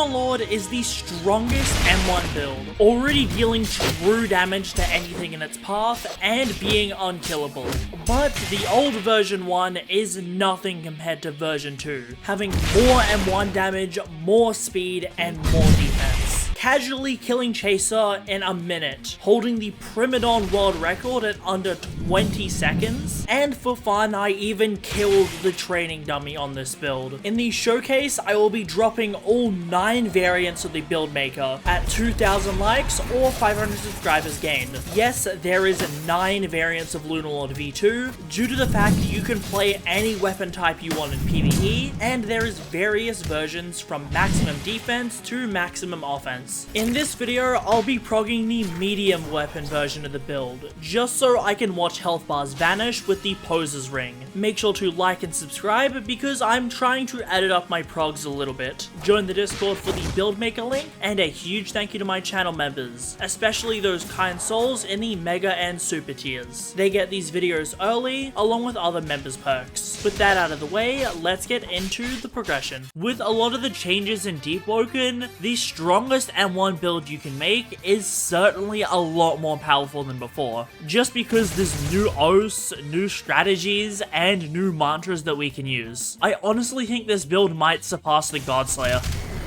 Lunar Lord is the strongest M1 build, already dealing true damage to anything in its path and being unkillable. But the old version 1 is nothing compared to version 2, having more M1 damage, more speed, and more defense. Casually killing Chaser in a minute, holding the Primadon world record at under 20 seconds, and for fun I even killed the training dummy on this build. In the showcase I will be dropping all 9 variants of the build maker at 2,000 likes or 500 subscribers gained. Yes, there is 9 variants of Lunar Lord V2 due to the fact that you can play any weapon type you want in PvE, and there is various versions from maximum defense to maximum offense. In this video, I'll be progging the medium weapon version of the build, just so I can watch health bars vanish with the Poser's Ring. Make sure to like and subscribe because I'm trying to edit up my progs a little bit. Join the Discord for the build maker link, and a huge thank you to my channel members, especially those kind souls in the Mega and Super tiers. They get these videos early, along with other members' perks. With that out of the way, let's get into the progression. With a lot of the changes in Deepwoken, the strongest M1 build you can make is certainly a lot more powerful than before, just because there's new oaths, new strategies, and new mantras that we can use. I honestly think this build might surpass the Godslayer.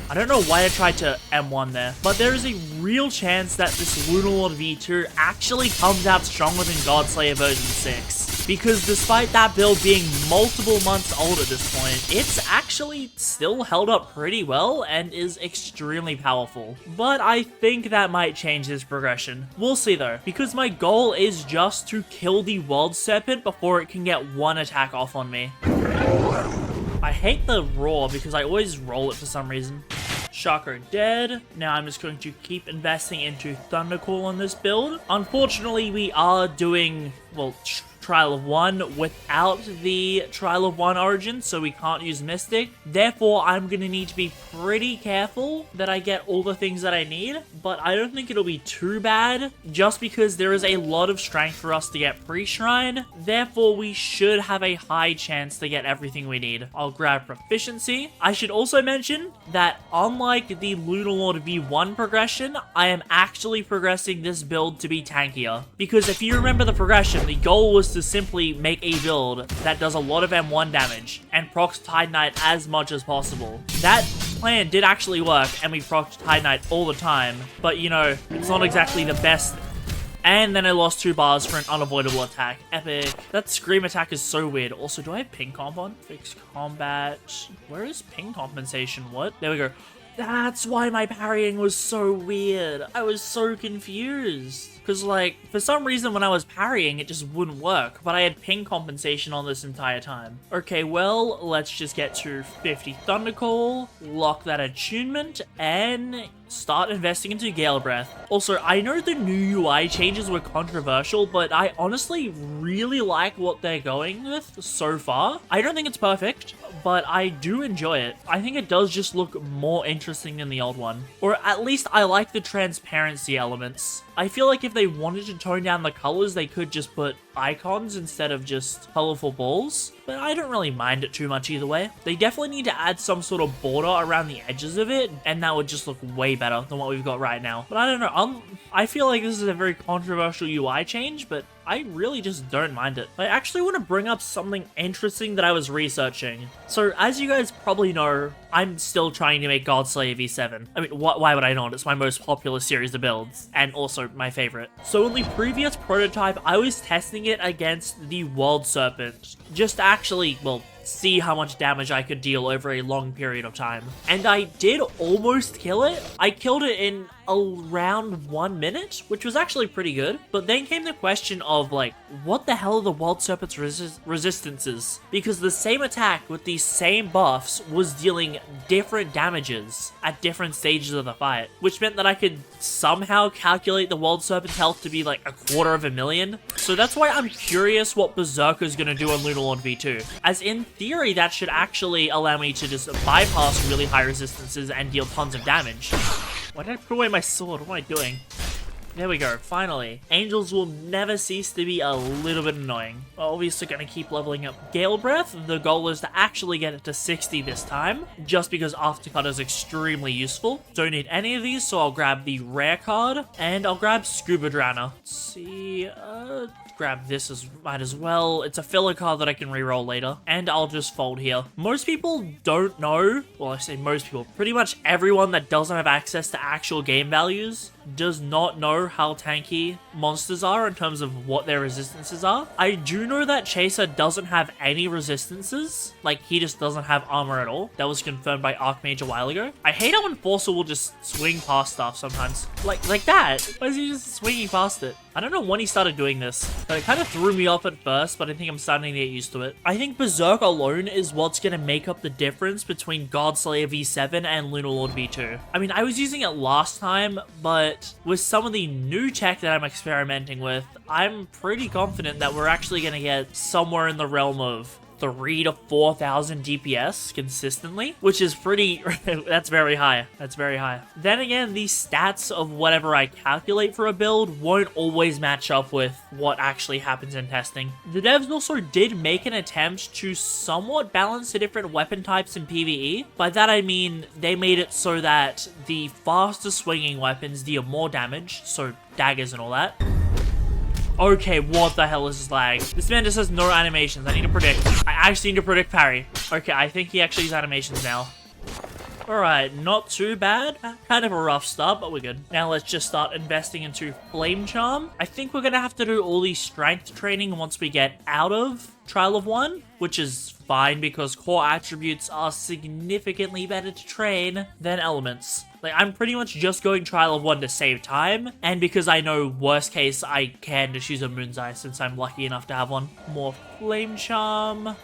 I don't know why I tried to M1 there, but there is a real chance that this Lunar Lord V2 actually comes out stronger than Godslayer version 6. Because despite that build being multiple months old at this point, it's actually still held up pretty well and is extremely powerful. But I think that might change this progression. We'll see though, because my goal is just to kill the World Serpent before it can get one attack off on me. I hate the roar because I always roll it for some reason. Shaco dead. Now I'm just going to keep investing into Thundercall on this build. Unfortunately, we are doing, well, Trial of 1 without the Trial of 1 origin, so we can't use Mystic. Therefore, I'm going to need to be pretty careful that I get all the things that I need, but I don't think it'll be too bad, just because there is a lot of strength for us to get pre-shrine. Therefore, we should have a high chance to get everything we need. I'll grab proficiency. I should also mention that unlike the Lunar Lord V1 progression, I am actually progressing this build to be tankier. Because if you remember the progression, the goal was to simply make a build that does a lot of M1 damage and procs Tide Knight as much as possible. That plan did actually work and we procced Tide Knight all the time, but you know, it's not exactly the best. And then I lost 2 bars for an unavoidable attack. Epic. That scream attack is so weird. Also, do I have ping comp on? Fixed combat. Where is ping compensation? What? There we go. That's why my parrying was so weird. I was so confused. Because, like, for some reason when I was parrying, it just wouldn't work. But I had ping compensation on this entire time. Okay, well, let's just get to 50 Thundercall, lock that attunement, and start investing into Gale Breath. Also, I know the new UI changes were controversial, but I honestly really like what they're going with so far. I don't think it's perfect, but I do enjoy it. I think it does just look more interesting than the old one. Or at least I like the transparency elements. I feel like if they wanted to tone down the colors, they could just put icons instead of just colorful balls, but I don't really mind it too much either way. They definitely need to add some sort of border around the edges of it, and that would just look way better than what we've got right now. But I don't know, I feel like this is a very controversial UI change, but I really just don't mind it. I actually want to bring up something interesting that I was researching. So, as you guys probably know, I'm still trying to make Godslayer V7. I mean, why would I not? It's my most popular series of builds, and also my favorite. So in the previous prototype, I was testing it against the World Serpent, just to actually, well, see how much damage I could deal over a long period of time. And I did almost kill it. I killed it in around 1 minute, which was actually pretty good. But then came the question of, like, what the hell are the World Serpent's resistances? Because the same attack with these same buffs was dealing different damages at different stages of the fight, which meant that I could somehow calculate the World Serpent's health to be like 250,000. So that's why I'm curious what Berserker is going to do on Lunar Lord V2. As in theory, that should actually allow me to just bypass really high resistances and deal tons of damage. Why did I put away my sword? What am I doing? There we go, finally. Angels will never cease to be a little bit annoying. We're obviously gonna keep leveling up Gale Breath. The goal is to actually get it to 60 this time, just because Aftercut is extremely useful. Don't need any of these, so I'll grab the rare card, and I'll grab Scuba Drowner. Let's see, grab this might as well. It's a filler card that I can reroll later, and I'll just fold here. Most people don't know, well, I say most people, pretty much everyone that doesn't have access to actual game values does not know how tanky monsters are in terms of what their resistances are. I do know that Chaser doesn't have any resistances, like he just doesn't have armor at all. That was confirmed by Archmage a while ago. I hate how Enforcer will just swing past stuff sometimes. Like that. Why is he just swinging past it? I don't know when he started doing this, but it kind of threw me off at first, but I think I'm starting to get used to it. I think Berserker alone is what's going to make up the difference between Godslayer V7 and Lunar Lord V2. I mean, I was using it last time, but with some of the new tech that I'm experimenting with, I'm pretty confident that we're actually going to get somewhere in the realm of 3,000 to 4,000 DPS consistently, which is pretty, that's very high. That's very high. Then again, the stats of whatever I calculate for a build won't always match up with what actually happens in testing. The devs also did make an attempt to somewhat balance the different weapon types in PvE. By that I mean, they made it so that the faster swinging weapons deal more damage, so daggers and all that. Okay, what the hell is this lag? This man just has no animations. I need to predict. I actually need to predict parry. Okay, I think he actually has animations now. Alright, not too bad. Kind of a rough start, but we're good. Now let's just start investing into Flame Charm. I think we're gonna have to do all the strength training once we get out of Trial of One, which is fine because core attributes are significantly better to train than elements. Like, I'm pretty much just going Trial of One to save time, and because I know worst case I can just use a Moon's Eye since I'm lucky enough to have one. More Flame Charm.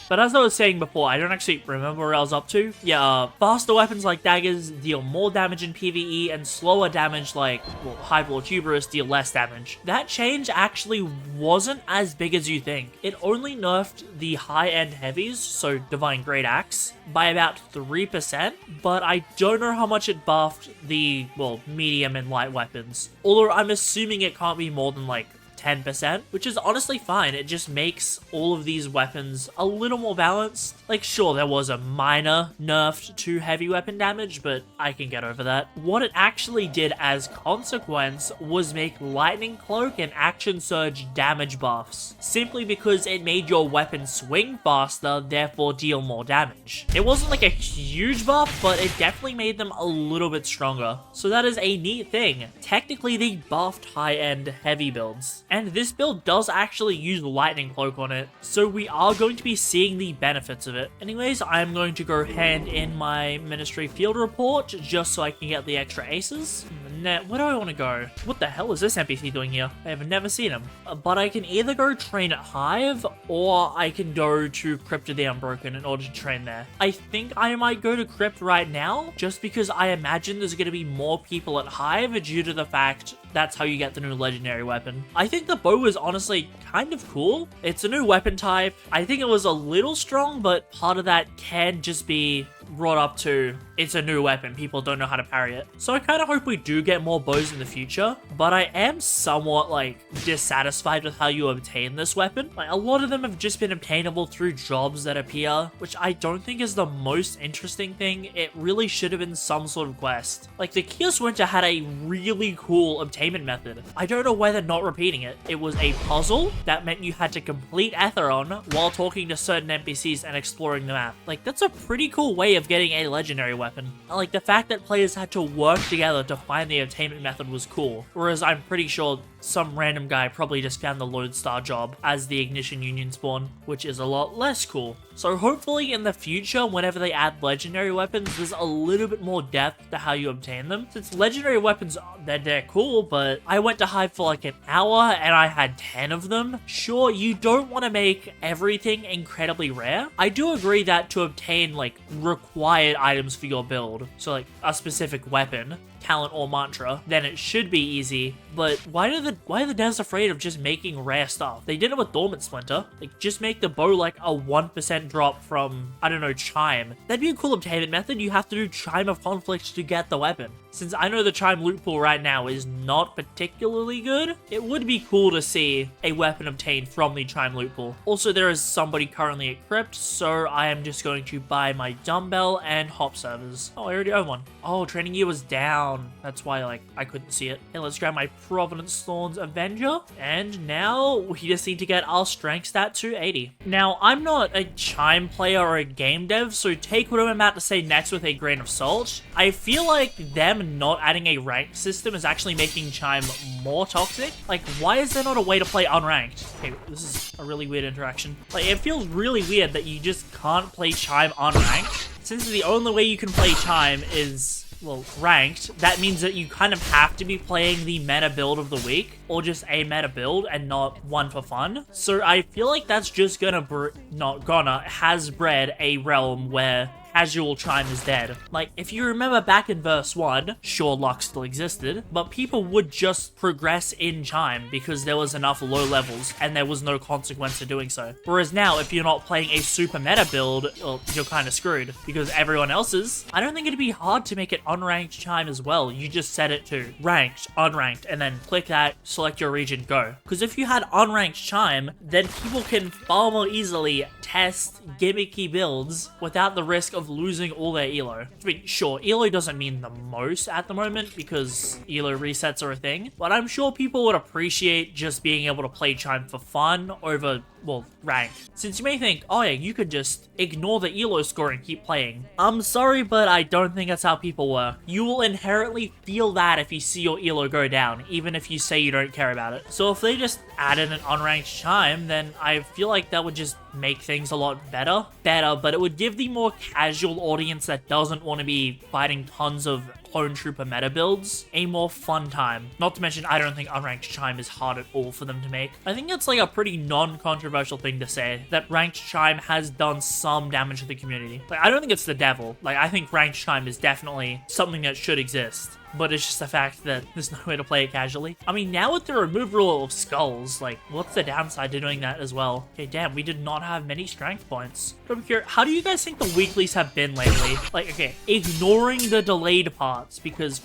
But as I was saying before, I don't actually remember where I was up to. Yeah, faster weapons like daggers deal more damage in PvE, and slower damage like, well, Hive Lord Hubris deal less damage. That change actually wasn't as big as you think. It only nerfed the high-end heavies, so Divine Great Axe, by about 3%, but I don't know how much it buffed the, well, medium and light weapons. Although I'm assuming it can't be more than like 10%, which is honestly fine. It just makes all of these weapons a little more balanced. Like, sure, there was a minor nerf to heavy weapon damage, but I can get over that. What it actually did as consequence was make Lightning Cloak and Action Surge damage buffs, simply because it made your weapon swing faster, therefore deal more damage. It wasn't like a huge buff, but it definitely made them a little bit stronger. So that is a neat thing. Technically, they buffed high-end heavy builds. And this build does actually use Lightning Cloak on it, so we are going to be seeing the benefits of it. Anyways, I'm going to go hand in my Ministry Field Report, just so I can get the extra aces. Where do I want to go? What the hell is this NPC doing here? I have never seen him. But I can either go train at Hive, or I can go to Crypt of the Unbroken in order to train there. I think I might go to Crypt right now, just because I imagine there's going to be more people at Hive due to the fact that's how you get the new legendary weapon. I think the bow is honestly kind of cool. It's a new weapon type. I think it was a little strong, but part of that can just be brought up to it's a new weapon. People don't know how to parry it. So I kind of hope we do get more bows in the future, but I am somewhat like dissatisfied with how you obtain this weapon. Like, a lot of them have just been obtainable through jobs that appear, which I don't think is the most interesting thing. It really should have been some sort of quest. Like, the Chaos Winter had a really cool obtainment method. I don't know why they're not repeating it. It was a puzzle that meant you had to complete Atheron while talking to certain NPCs and exploring the map. Like, that's a pretty cool way of getting a legendary weapon. Like, the fact that players had to work together to find the obtainment method was cool. Whereas I'm pretty sure some random guy probably just found the Lodestar job as the Ignition Union spawn, which is a lot less cool. So hopefully in the future, whenever they add legendary weapons, there's a little bit more depth to how you obtain them. Since legendary weapons, they're cool, but I went to Hive for like an hour and I had 10 of them. Sure, you don't want to make everything incredibly rare. I do agree that to obtain like required items for your build, so like a specific weapon, talent, or mantra, then it should be easy. But why do are the devs afraid of just making rare stuff? They did it with Dormant Splinter. Like, just make the bow like a 1% drop from, I don't know, Chime. That'd be a cool obtainment method. You have to do Chime of Conflict to get the weapon. Since I know the Chime loot pool right now is not particularly good, it would be cool to see a weapon obtained from the Chime loot pool. Also, there is somebody currently at Crypt, so I am just going to buy my dumbbell and hop servers. Oh, I already own one. Oh, training gear was down. That's why, like, I couldn't see it. And let's grab my Providence Thorns Avenger. And now we just need to get our strength stat to 80. Now, I'm not a Chime player or a game dev, so take what I'm about to say next with a grain of salt. I feel like them not adding a ranked system is actually making Chime more toxic. Like, why is there not a way to play unranked? Okay, this is a really weird interaction. Like, it feels really weird that you just can't play Chime unranked. Since the only way you can play Chime is, well, ranked, that means that you kind of have to be playing the meta build of the week, or just a meta build and not one for fun. So I feel like that's just has bred a realm where casual Chime is dead. Like, if you remember back in verse 1, sure, luck still existed, but people would just progress in Chime because there was enough low levels and there was no consequence to doing so. Whereas now, if you're not playing a super meta build, well, you're kind of screwed because everyone else is. I don't think it'd be hard to make it unranked Chime as well. You just set it to ranked, unranked, and then click that, select your region, go. Because if you had unranked Chime, then people can far more easily test gimmicky builds without the risk of losing all their elo. I mean, sure, elo doesn't mean the most at the moment because elo resets are a thing, but I'm sure people would appreciate just being able to play Chime for fun over, well, rank. Since you may think, oh yeah, you could just ignore the elo score and keep playing. I'm sorry, but I don't think that's how people work. You will inherently feel that if you see your elo go down, even if you say you don't care about it. So if they just added an unranked Chime, then I feel like that would just make things a lot better, but it would give the more casual audience that doesn't want to be fighting tons of clone trooper meta builds a more fun time. Not to mention, I don't think unranked Chime is hard at all for them to make. I think it's like a pretty non-controversial thing to say that ranked Chime has done some damage to the community. Like, I don't think it's the devil. Like, I think ranked Chime is definitely something that should exist. But it's just the fact that there's no way to play it casually. I mean, now with the removal of skulls, like, what's the downside to doing that as well? Okay, damn, we did not have many strength points. Over here, how do you guys think the weeklies have been lately? Like, okay, ignoring the delayed parts, because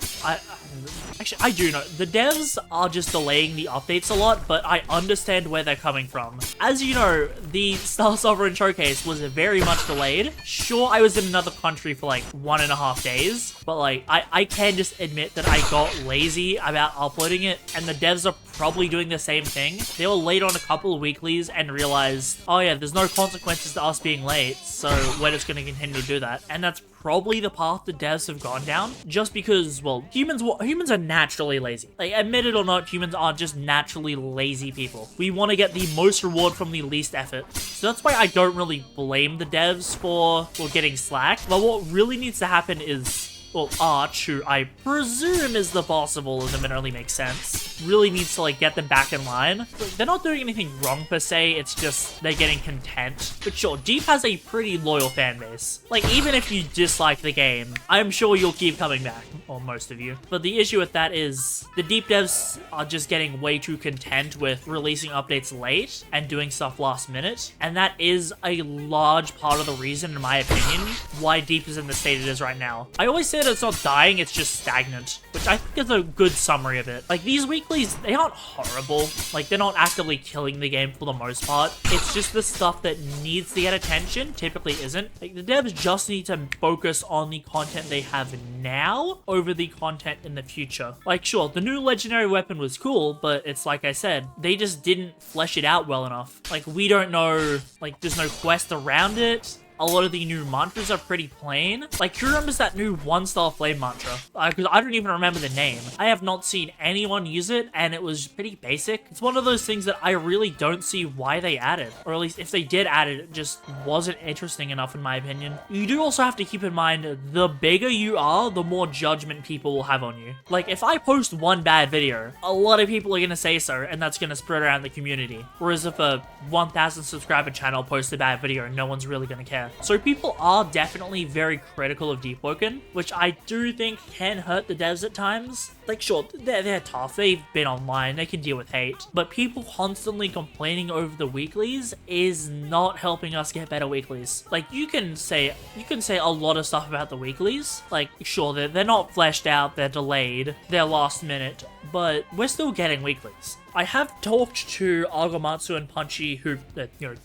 actually, I do know. The devs are just delaying the updates a lot, but I understand where they're coming from. As you know, the Star Sovereign Showcase was very much delayed. Sure, I was in another country for like 1.5 days, but like, I can just admit that I got lazy about uploading it, and the devs are probably doing the same thing. They were late on a couple of weeklies and realized, oh yeah, there's no consequences to us being late, so we're just going to continue to do that. And that's probably the path the devs have gone down, just because, well, humans are naturally lazy. Like, admit it or not, humans are just naturally lazy people. We want to get the most reward from the least effort. So that's why I don't really blame the devs for getting slack. But what really needs to happen is, well, Arch, who I presume is the boss of all of them and only makes sense, really needs to, like, get them back in line. Like, they're not doing anything wrong per se, it's just they're getting content. But sure, Deep has a pretty loyal fan base. Like, even if you dislike the game, I'm sure you'll keep coming back, or most of you. But the issue with that is the Deep devs are just getting way too content with releasing updates late and doing stuff last minute, and that is a large part of the reason, in my opinion, why Deep is in the state it is right now. I always say that it's not dying, it's just stagnant, which I think is a good summary of it. Like, these weeklies, they aren't horrible. Like, they're not actively killing the game for the most part. It's just the stuff that needs to get attention typically isn't. Like, the devs just need to focus on the content they have now over the content in the future. Like, sure, the new legendary weapon was cool, but it's like I said, they just didn't flesh it out well enough. Like, we don't know, like, there's no quest around it. A lot of the new mantras are pretty plain. Like, who remembers that new 1-star flame mantra? Because I don't even remember the name. I have not seen anyone use it, and it was pretty basic. It's one of those things that I really don't see why they added. Or at least, if they did add it, it just wasn't interesting enough in my opinion. You do also have to keep in mind, the bigger you are, the more judgment people will have on you. Like, if I post one bad video, a lot of people are gonna say so, and that's gonna spread around the community. Whereas if a 1,000 subscriber channel posts a bad video, no one's really gonna care. rare. So people are definitely very critical of Deepwoken, which I do think can hurt the devs at times. Like, sure, they're tough, they've been online, they can deal with hate, but people constantly complaining over the weeklies is not helping us get better weeklies. Like, you can say a lot of stuff about the weeklies, like, sure, they're not fleshed out, they're delayed, they're last minute, but we're still getting weeklies. I have talked to Argomatsu and Punchy, who,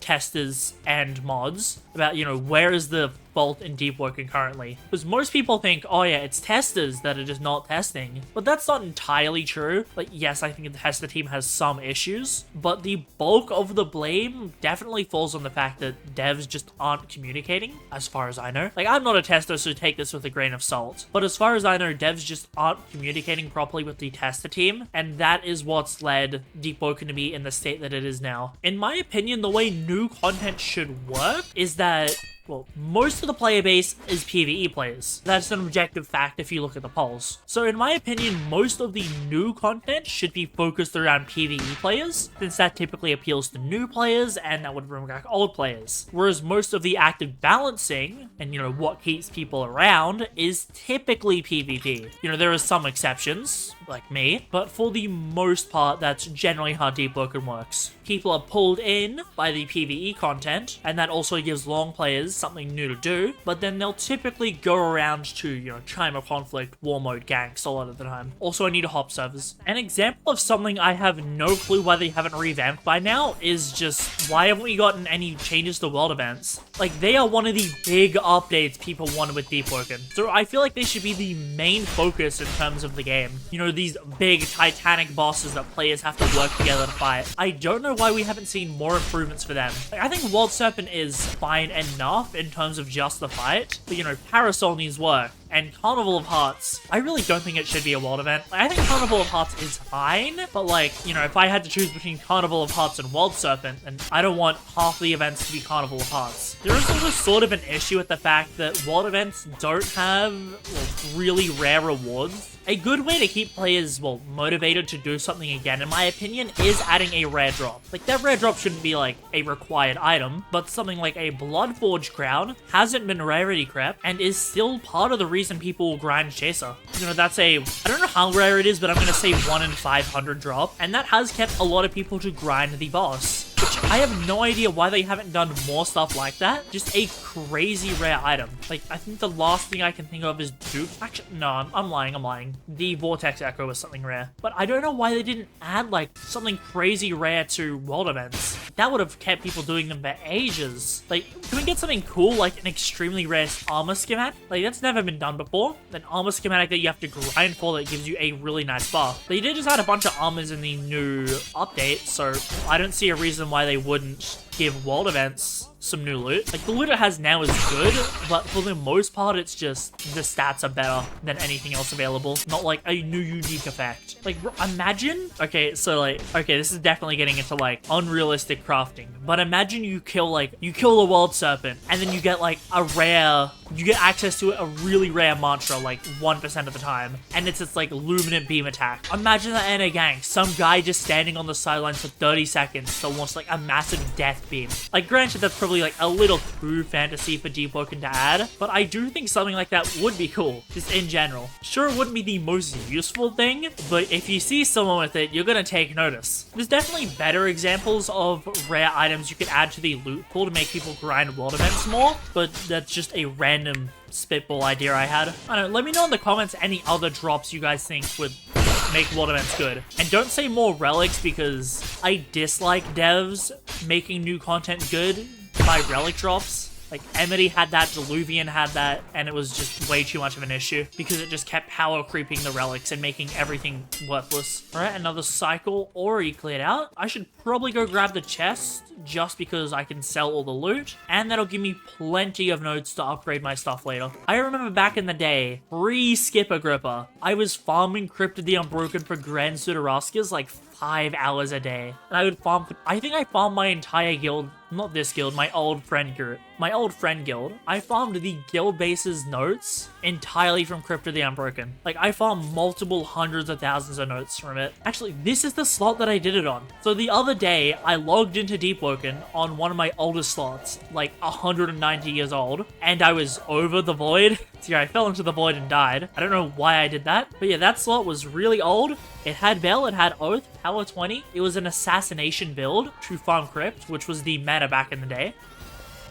testers and mods, about, where is the fault in Deepwoken currently. Because most people think, oh yeah, it's testers that are just not testing. But that's not entirely true. Like, yes, I think the tester team has some issues, but the bulk of the blame definitely falls on the fact that devs just aren't communicating, as far as I know. Like, I'm not a tester, so take this with a grain of salt. But as far as I know, devs just aren't communicating properly with the tester team, and that is what's led Deepwoken to be in the state that it is now. In my opinion, the way new content should work is that, well, most of the player base is PvE players. That's an objective fact if you look at the polls. So in my opinion, most of the new content should be focused around PvE players, since that typically appeals to new players and that would bring back old players. Whereas most of the active balancing, and what keeps people around, is typically PvP. There are some exceptions, like me, but for the most part, that's generally how Deepwoken works. People are pulled in by the PvE content, and that also gives long players something new to do, but then they'll typically go around to, Chime of Conflict, War Mode ganks a lot of the time. Also, I need to hop servers. An example of something I have no clue why they haven't revamped by now is just, why haven't we gotten any changes to world events? Like, they are one of the big updates people wanted with Deepwoken. So I feel like they should be the main focus in terms of the game. These big titanic bosses that players have to work together to fight. I don't know why we haven't seen more improvements for them. Like, I think World Serpent is fine enough in terms of just the fight, but Parasol needs work. And Carnival of Hearts, I really don't think it should be a world event. Like, I think Carnival of Hearts is fine, but if I had to choose between Carnival of Hearts and World Serpent, then I don't want half the events to be Carnival of Hearts. There is also sort of an issue with the fact that world events don't have, really rare rewards. A good way to keep players, motivated to do something again, in my opinion, is adding a rare drop. Like, that rare drop shouldn't be, a required item, but something like a Bloodforge crown hasn't been rarity crept, and is still part of the reason people will grind Chaser. That's I don't know how rare it is, but I'm gonna say 1 in 500 drop, and that has kept a lot of people to grind the boss. Which I have no idea why they haven't done more stuff like that. Just a crazy rare item. Like, I think the last thing I can think of is Duke. Actually, no, I'm lying. The Vortex Echo was something rare. But I don't know why they didn't add, something crazy rare to world events. That would have kept people doing them for ages. Can we get something cool, like an extremely rare armor schematic? That's never been done before. An armor schematic that you have to grind for that gives you a really nice buff. They did just add a bunch of armors in the new update, so I don't see a reason why they wouldn't give world events some new loot. The loot it has now is good, but for the most part, it's just the stats are better than anything else available. Not a new unique effect. Imagine, okay, this is definitely getting into unrealistic crafting, but imagine you kill a World Serpent, and then you get you get access to a really rare mantra 1% of the time, and it's its luminant beam attack. Imagine that in a gank, some guy just standing on the sidelines for 30 seconds to launch a massive death beam. Granted, that's probably a little too fantasy for Deepwoken to add, but I do think something like that would be cool, just in general. Sure, it wouldn't be the most useful thing, but if you see someone with it, you're gonna take notice. There's definitely better examples of rare items you could add to the loot pool to make people grind world events more, but that's just a random spitball idea I had. I don't know, let me know in the comments any other drops you guys think would make world events good. And don't say more relics, because I dislike devs making new content good by relic drops. Emity had that, Diluvian had that, and it was just way too much of an issue because it just kept power creeping the relics and making everything worthless. Alright, another cycle already cleared out. I should probably go grab the chest just because I can sell all the loot, and that'll give me plenty of nodes to upgrade my stuff later. I remember back in the day, pre-Skipper Gripper, I was farming Cryptid the Unbroken for Grand Sudaraskas 5 hours a day. And I would farm, I think I farmed my entire guild, not this guild, my old friend guild. I farmed the guild base's notes entirely from Crypt of the Unbroken. Like, I farmed multiple hundreds of thousands of notes from it. Actually, this is the slot that I did it on. So the other day, I logged into Deepwoken on one of my oldest slots, like 190 years old, and I was over the void. So yeah, I fell into the void and died. I don't know why I did that, but yeah, that slot was really old. It had Bell, it had Oath, power 20. It was an assassination build to farm Crypt, which was the meta back in the day.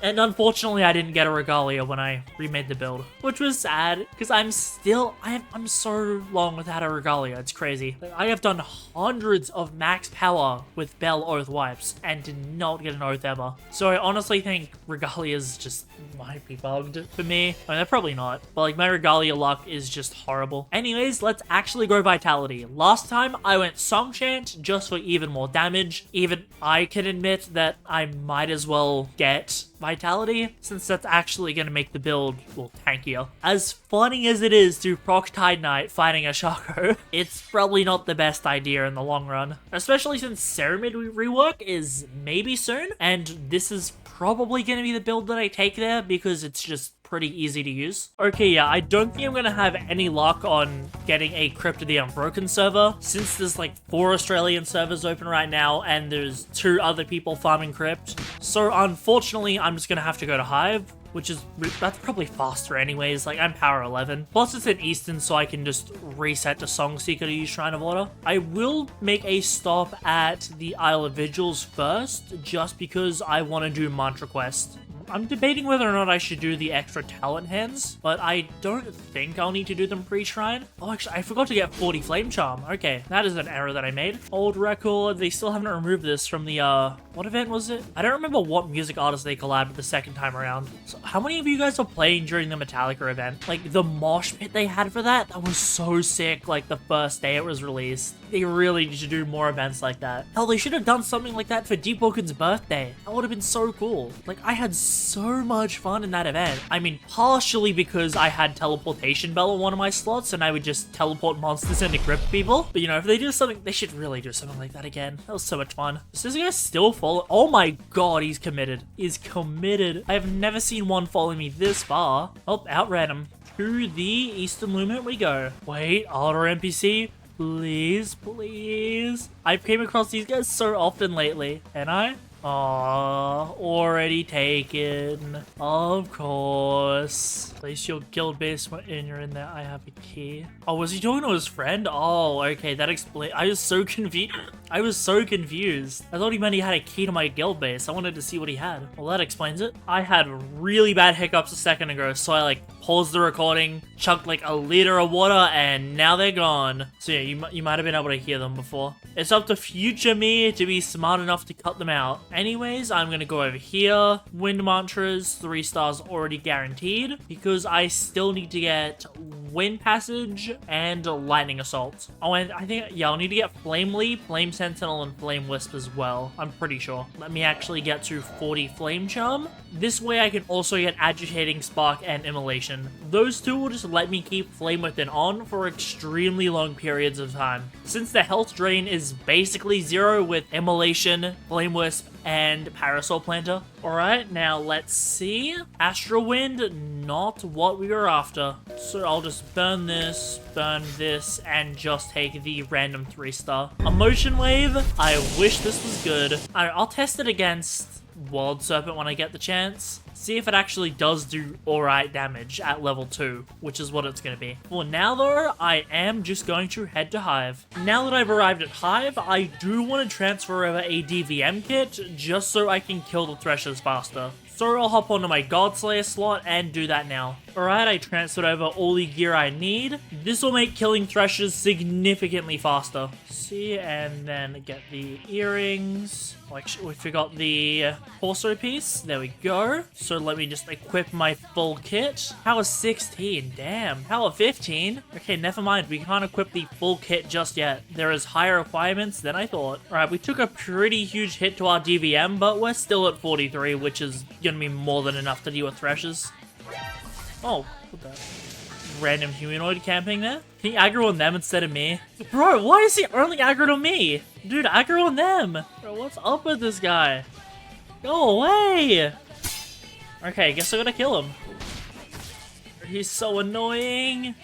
And unfortunately, I didn't get a Regalia when I remade the build, which was sad, because I'm so long without a Regalia, it's crazy. Like, I have done hundreds of max power with Bell Oath wipes, and did not get an Oath ever. So I honestly think Regalias just might be bugged for me. I mean, they're probably not, but like, my Regalia luck is just horrible. Anyways, let's actually grow Vitality. Last time, I went Song Chant just for even more damage. Even I can admit that I might as well get Vitality, since that's actually going to make the build, well, tankier. As funny as it is to proc Tide Knight fighting a Shaco, it's probably not the best idea in the long run. Especially since Ceramid rework is maybe soon, and this is probably going to be the build that I take there, because it's just pretty easy to use. Okay, yeah, I don't think I'm gonna have any luck on getting a Crypt of the Unbroken server, since there's like 4 Australian servers open right now, and there's 2 other people farming Crypt. So unfortunately, I'm just gonna have to go to Hive, which is, that's probably faster anyways. Like, I'm power 11. Plus, it's in Eastern, so I can just reset to Songseeker to use Shrine of Water. I will make a stop at the Isle of Vigils first, just because I want to do Mantra Quest. I'm debating whether or not I should do the extra talent hands, but I don't think I'll need to do them pre-shrine. Oh, actually, I forgot to get 40 Flame Charm. Okay, that is an error that I made. Old record, they still haven't removed this from the, what event was it? I don't remember what music artist they collabed the second time around. So how many of you guys were playing during the Metallica event? Like, the mosh pit they had for that was so sick, like, the first day it was released. They really need to do more events like that. Hell, they should have done something like that for Deepwoken's birthday. That would have been so cool. Like, I had so much fun in that event. I mean, partially because I had Teleportation Bell on one of my slots, and I would just teleport monsters into Crypt people. But, you know, if they do something, they should really do something like that again. That was so much fun. Is this guy still follow? Oh my god, he's committed. He's committed. I have never seen one follow me this far. Oh, outran him. To the Eastern Lumen we go. Wait, Alder NPC. Please, please. I've came across these guys so often lately, and I? Aww, already taken. Of course. Place your guild base when you're in there. I have a key. Oh, was he talking to his friend? Oh, okay, that explains. I was so confused. I thought he meant he had a key to my guild base. I wanted to see what he had. Well, that explains it. I had really bad hiccups a second ago, so I like paused the recording, chucked like a liter of water, and now they're gone. So yeah, you might have been able to hear them before. It's up to future me to be smart enough to cut them out. Anyways, I'm gonna go over here. Wind Mantras, 3 stars already guaranteed, because I still need to get Wind Passage and Lightning Assault. Oh, and I think, yeah, I'll need to get Flame Leap, Flame Sentinel, and Flame Wisp as well. I'm pretty sure. Let me actually get to 40 Flame Charm. This way I can also get Agitating Spark and Immolation. Those 2 will just let me keep Flame Within on for extremely long periods of time. Since the health drain is basically 0 with Immolation, Flame Wisp, and Parasol Planter. Alright, now let's see. Astral Wind, not what we were after. So I'll just burn this, and just take the random 3-star. Emotion Wave, I wish this was good. Alright, I'll test it against World Serpent when I get the chance. See if it actually does do alright damage at level 2, which is what it's going to be. For now though, I am just going to head to Hive. Now that I've arrived at Hive, I do want to transfer over a DVM kit, just so I can kill the Threshers faster. So I'll hop onto my Godslayer slot and do that now. Alright, I transferred over all the gear I need. This will make killing Threshers significantly faster. See, and then get the earrings. Like, we forgot the torso piece. There we go. So let me just equip my full kit. Power 16, damn. Power 15? Okay, never mind. We can't equip the full kit just yet. There is higher requirements than I thought. Alright, we took a pretty huge hit to our DVM, but we're still at 43, which is gonna be more than enough to deal with Threshers. Oh, what the? random humanoid camping there. Can he aggro on them instead of me? Bro, why is he only aggroed on me? Dude, aggro on them. Bro, what's up with this guy? Go away. Okay, guess I gotta kill him. He's so annoying.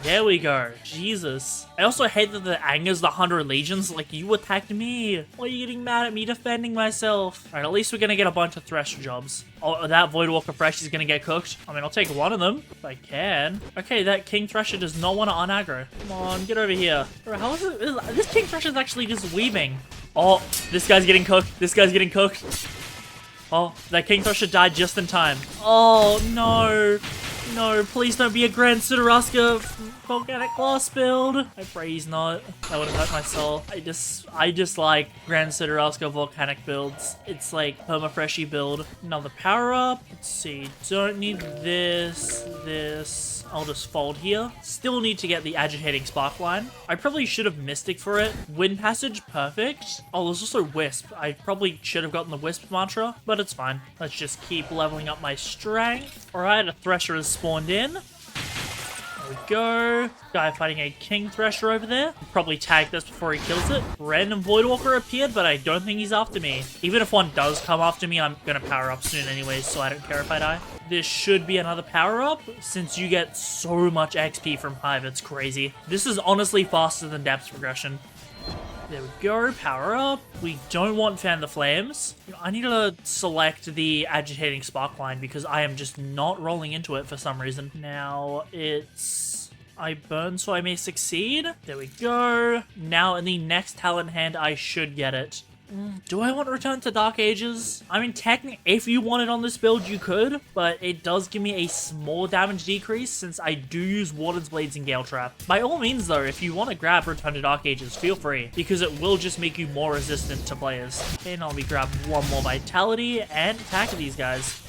There we go. Jesus. I also hate that the angers the 100 legions. Like, you attacked me. Why are you getting mad at me defending myself? Alright, at least we're gonna get a bunch of Thresher jobs. Oh, that Voidwalker Fresh is gonna get cooked. I mean, I'll take one of them if I can. Okay, that King Thresher does not want to unaggro. Come on, get over here. Bro, how is it? This King Thresher is actually just weaving. Oh, this guy's getting cooked. This guy's getting cooked. Oh, that King Thresher died just in time. Oh, no. No, please don't be a Grand Sudaraska Volcanic Glass build. I pray he's not. That would have hurt my soul. I just like Grand Sudaraska Volcanic builds. It's like permafreshy build. Another power up. Let's see. Don't need this. I'll just fold here. Still need to get the Agitating Sparkline. I probably should have Mystic for it. Wind Passage, perfect. Oh, there's also Wisp. I probably should have gotten the Wisp mantra, but it's fine. Let's just keep leveling up my strength. Alright, a Thresher has spawned in. There we go. Guy fighting a King Thresher over there. Probably tag this before he kills it. Random Voidwalker appeared, but I don't think he's after me. Even if one does come after me, I'm gonna power up soon anyways, so I don't care if I die. This should be another power up, since you get so much XP from Hive, it's crazy. This is honestly faster than depth progression. There we go, power up. We don't want Fan the Flames. I need to select the Agitating Sparkline because I am just not rolling into it for some reason. Now it's... I burn so I may succeed. There we go. Now in the next talent hand, I should get it. Do I want to return to Dark Ages? I mean, technically, if you wanted on this build, you could, but it does give me a small damage decrease since I do use Warden's Blades and Gale Trap. By all means, though, if you want to grab Return to Dark Ages, feel free, because it will just make you more resistant to players. Okay, now let me grab one more Vitality and attack these guys.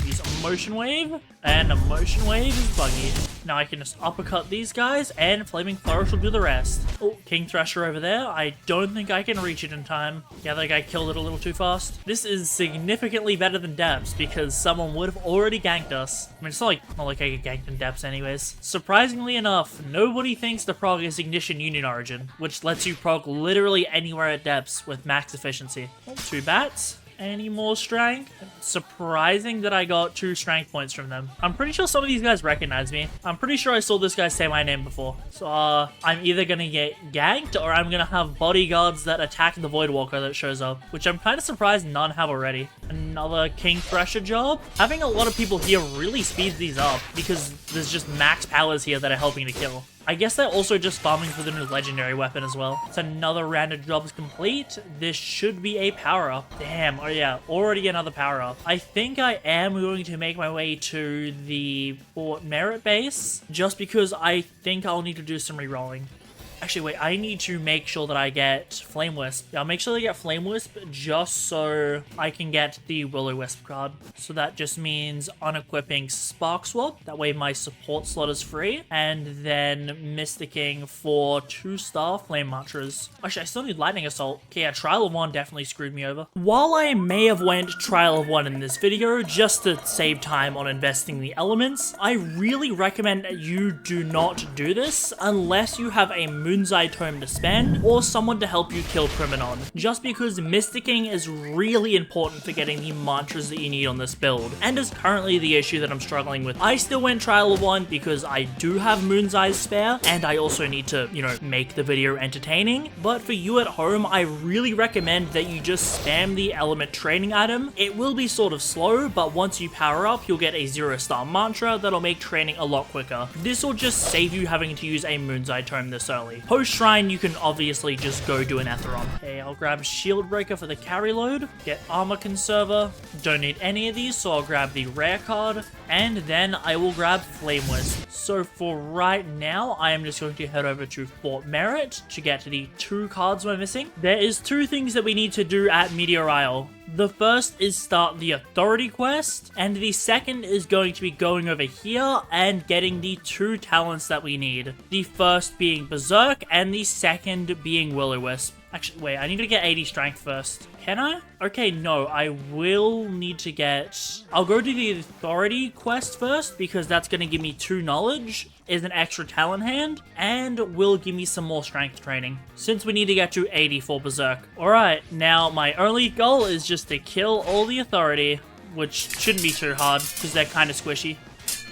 Use Emotion Wave, and Emotion Wave is buggy. Now I can just uppercut these guys, and Flaming Flourish will do the rest. Oh, King Thresher over there. I don't think I can reach it in time. Yeah, that guy killed it a little too fast. This is significantly better than Depths, because someone would have already ganked us. I mean, it's not like I get ganked in Depths anyways. Surprisingly enough, nobody thinks the prog is Ignition Union Origin, which lets you prog literally anywhere at Depths with max efficiency. Oh, 2 bats. Any more strength? Surprising that I got 2 strength points from them. I'm pretty sure some of these guys recognize me. I'm pretty sure I saw this guy say my name before. So I'm either gonna get ganked or I'm gonna have bodyguards that attack the Voidwalker that shows up, which I'm kind of surprised none have already. Another King Thresher job. Having a lot of people here really speeds these up because there's just max powers here that are helping to kill. I guess they're also just farming for the new legendary weapon as well. It's another round of jobs complete. This should be a power-up. Damn, oh yeah, already another power-up. I think I am going to make my way to the Fort Merit base, just because I think I'll need to do some rerolling. Actually, wait, I need to make sure that I get Flame Wisp. Yeah, I'll make sure I get Flame Wisp just so I can get the Will-O-Wisp card. So that just means unequipping Spark Swap. That way my support slot is free. And then Mysticking for 2-star Flame Mantras. Actually, I still need Lightning Assault. Okay, yeah, Trial of 1 definitely screwed me over. While I may have went Trial of 1 in this video, just to save time on investing the elements, I really recommend that you do not do this unless you have a Moon's-Eye Tome to spend, or someone to help you kill Criminon. Just because Mysticking is really important for getting the mantras that you need on this build, and is currently the issue that I'm struggling with. I still went Trial of 1 because I do have Moon's Eyes spare, and I also need to, you know, make the video entertaining. But for you at home, I really recommend that you just spam the element training item. It will be sort of slow, but once you power up, you'll get a 0-star mantra that'll make training a lot quicker. This will just save you having to use a Moon's Eye Tome this early. Post-Shrine, you can obviously just go do an Atheron. Okay, I'll grab Shield Breaker for the carry load, get Armor Conserver, don't need any of these, so I'll grab the rare card, and then I will grab Flame Wisp. So for right now, I am just going to head over to Fort Merit to get the 2 cards we're missing. There is 2 things that we need to do at Meteor Isle. The first is start the Authority quest, and the second is going to be going over here and getting the 2 talents that we need. The first being Berserk, and the second being Will-O-Wisp. Actually, wait, I need to get 80 strength first. Can I? Okay, no, I will need to get... I'll go do the authority quest first because that's going to give me 2 knowledge, is an extra talent hand, and will give me some more strength training, since we need to get to 80 for Berserk. Alright, now my only goal is just to kill all the authority, which shouldn't be too hard, because they're kind of squishy.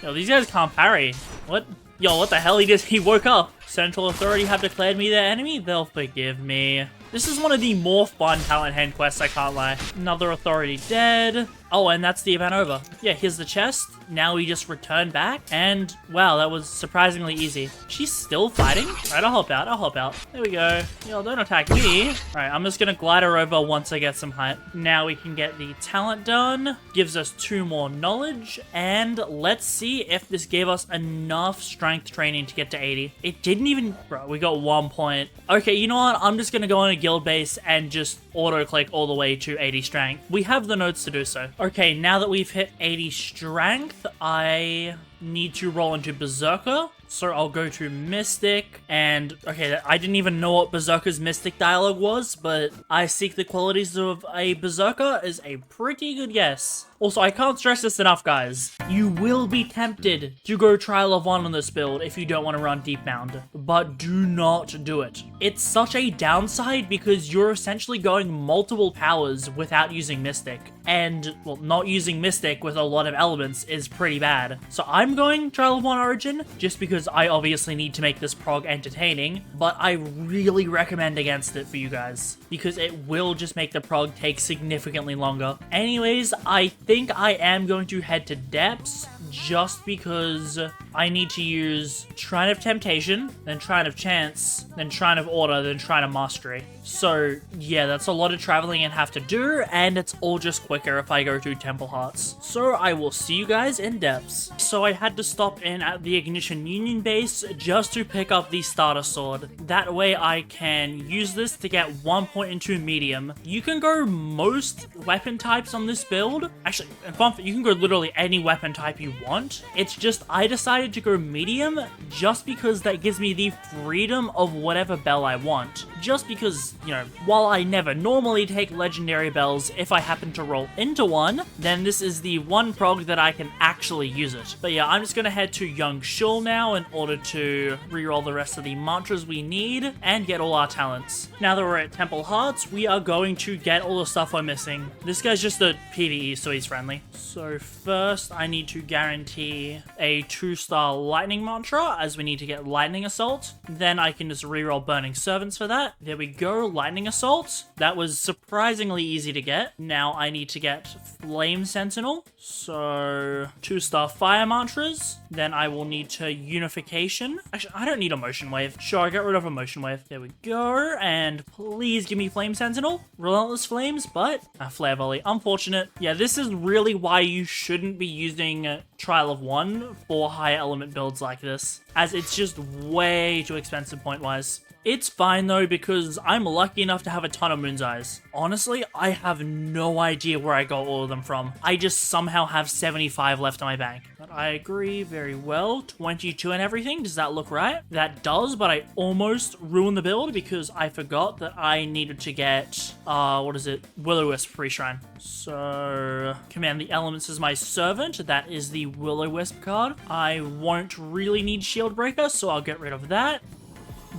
Yo, these guys can't parry. What? Yo, what the hell? He woke up. Central Authority have declared me their enemy? They'll forgive me. This is one of the more fun talent hand quests, I can't lie. Another Authority dead. Oh, and that's the event over. Yeah, here's the chest. Now we just return back. And, wow, that was surprisingly easy. She's still fighting? Alright, I'll help out. I'll help out. There we go. Yo, don't attack me. Alright, I'm just gonna glide her over once I get some height. Now we can get the talent done. Gives us 2 more knowledge. And let's see if this gave us enough strength training to get to 80. It didn't even... Bro, we got 1 point. Okay, you know what? I'm just gonna go on a guild base and just auto-click all the way to 80 strength. We have the notes to do so. Okay, now that we've hit 80 strength, I need to roll into Berserker. So I'll go to Mystic, and okay, I didn't even know what Berserker's Mystic dialogue was, but I seek the qualities of a Berserker is a pretty good guess. Also, I can't stress this enough, guys. You will be tempted to go Trial of 1 on this build if you don't want to run Deep Mound, but do not do it. It's such a downside because you're essentially going multiple powers without using Mystic, and, well, not using Mystic with a lot of elements is pretty bad. So I'm going Trial of 1 Origin, just because I obviously need to make this prog entertaining, but I really recommend against it for you guys, because it will just make the prog take significantly longer. Anyways, I think I am going to head to Depths, just because I need to use Shrine of Temptation, then Shrine of Chance, then Shrine of Order, then Shrine of Mastery. So yeah, that's a lot of traveling and have to do, and it's all just quicker if I go to Temple Hearts. So I will see you guys in Depths. So I had to stop in at the Ignition Union base just to pick up the starter sword. That way I can use this to get 1 point into medium. You can go most weapon types on this build. Actually, in fun fact, you can go literally any weapon type you want. It's just I decided to go medium just because that gives me the freedom of whatever bell I want. Just because, you know, while I never normally take legendary bells, if I happen to roll into one, then this is the one prog that I can actually use it. But yeah, I'm just gonna head to Young Shul now in order to reroll the rest of the mantras we need and get all our talents. Now that we're at Temple Hearts, we are going to get all the stuff we're missing. This guy's just a PvE, so he's friendly. So first, I need to guarantee a 2-star lightning mantra, as we need to get lightning assault. Then I can just reroll burning servants for that. There we go, lightning assault. That was surprisingly easy to get. Now I need to get flame sentinel. So 2-star fire mantras. Then I will need to unification. Actually, I don't need a motion wave. Sure, I get rid of a motion wave. There we go. And please give me flame sentinel. Relentless flames, but a flare volley. Unfortunate. Yeah, this is really why you shouldn't be using Trial of 1 for higher element builds like this, as it's just way too expensive point-wise. It's fine though, because I'm lucky enough to have a ton of Moon's Eyes. Honestly, I have no idea where I got all of them from. I just somehow have 75 left in my bank. But I agree very well. 22 and everything, does that look right? That does, but I almost ruined the build because I forgot that I needed to get, what is it? Will-O-Wisp pre-shrine. So, command the elements as my servant. That is the Will-O-Wisp card. I won't really need Shield Breaker, so I'll get rid of that.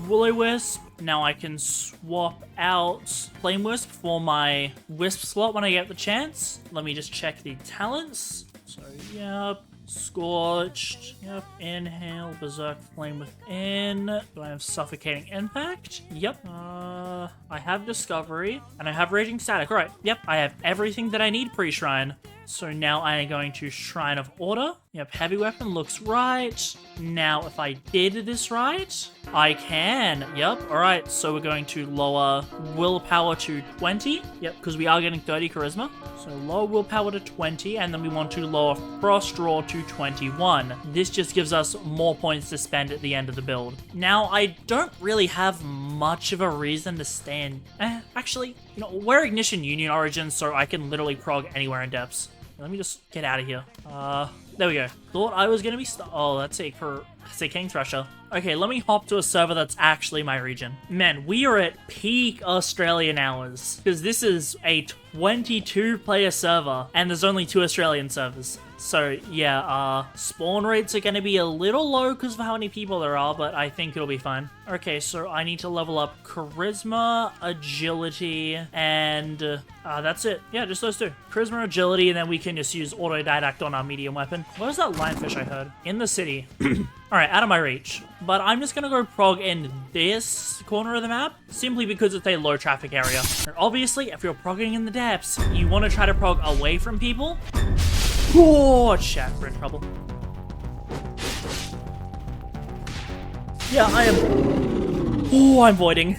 Will-O-Wisp. Now I can swap out Flame Wisp for my Wisp slot when I get the chance. Let me just check the talents. So, yep. Scorched. Yep. Inhale. Berserk. Flame Within. Do I have Suffocating Impact? Yep. I have Discovery. And I have Raging Static. Alright. Yep. I have everything that I need pre-shrine. So now I am going to Shrine of Order. Yep, heavy weapon looks right. Now, if I did this right, I can. Yep, alright, so we're going to lower willpower to 20. Yep, because we are getting 30 charisma. So lower willpower to 20, and then we want to lower Frost Draw to 21. This just gives us more points to spend at the end of the build. Now, I don't really have much of a reason to stay in... actually, you know, we're Ignition Union Origins, so I can literally prog anywhere in Depths. Let me just get out of here. There we go. Thought I was gonna be oh, that's a Say King Thrusher. Okay, let me hop to a server that's actually my region. Man, we are at peak Australian hours, because this is a 22-player server, and there's only 2 Australian servers. So, yeah, spawn rates are going to be a little low because of how many people there are, but I think it'll be fine. Okay, so I need to level up Charisma, Agility, and that's it. Yeah, just those 2. Charisma, Agility, and then we can just use Autodidact on our medium weapon. Where's that lionfish I heard? In the city. Alright, out of my reach. But I'm just gonna go prog in this corner of the map, simply because it's a low traffic area. And obviously, if you're progging in the depths, you want to try to prog away from people. Oh, shit, we're in trouble. Yeah, I am... Oh, I'm voiding.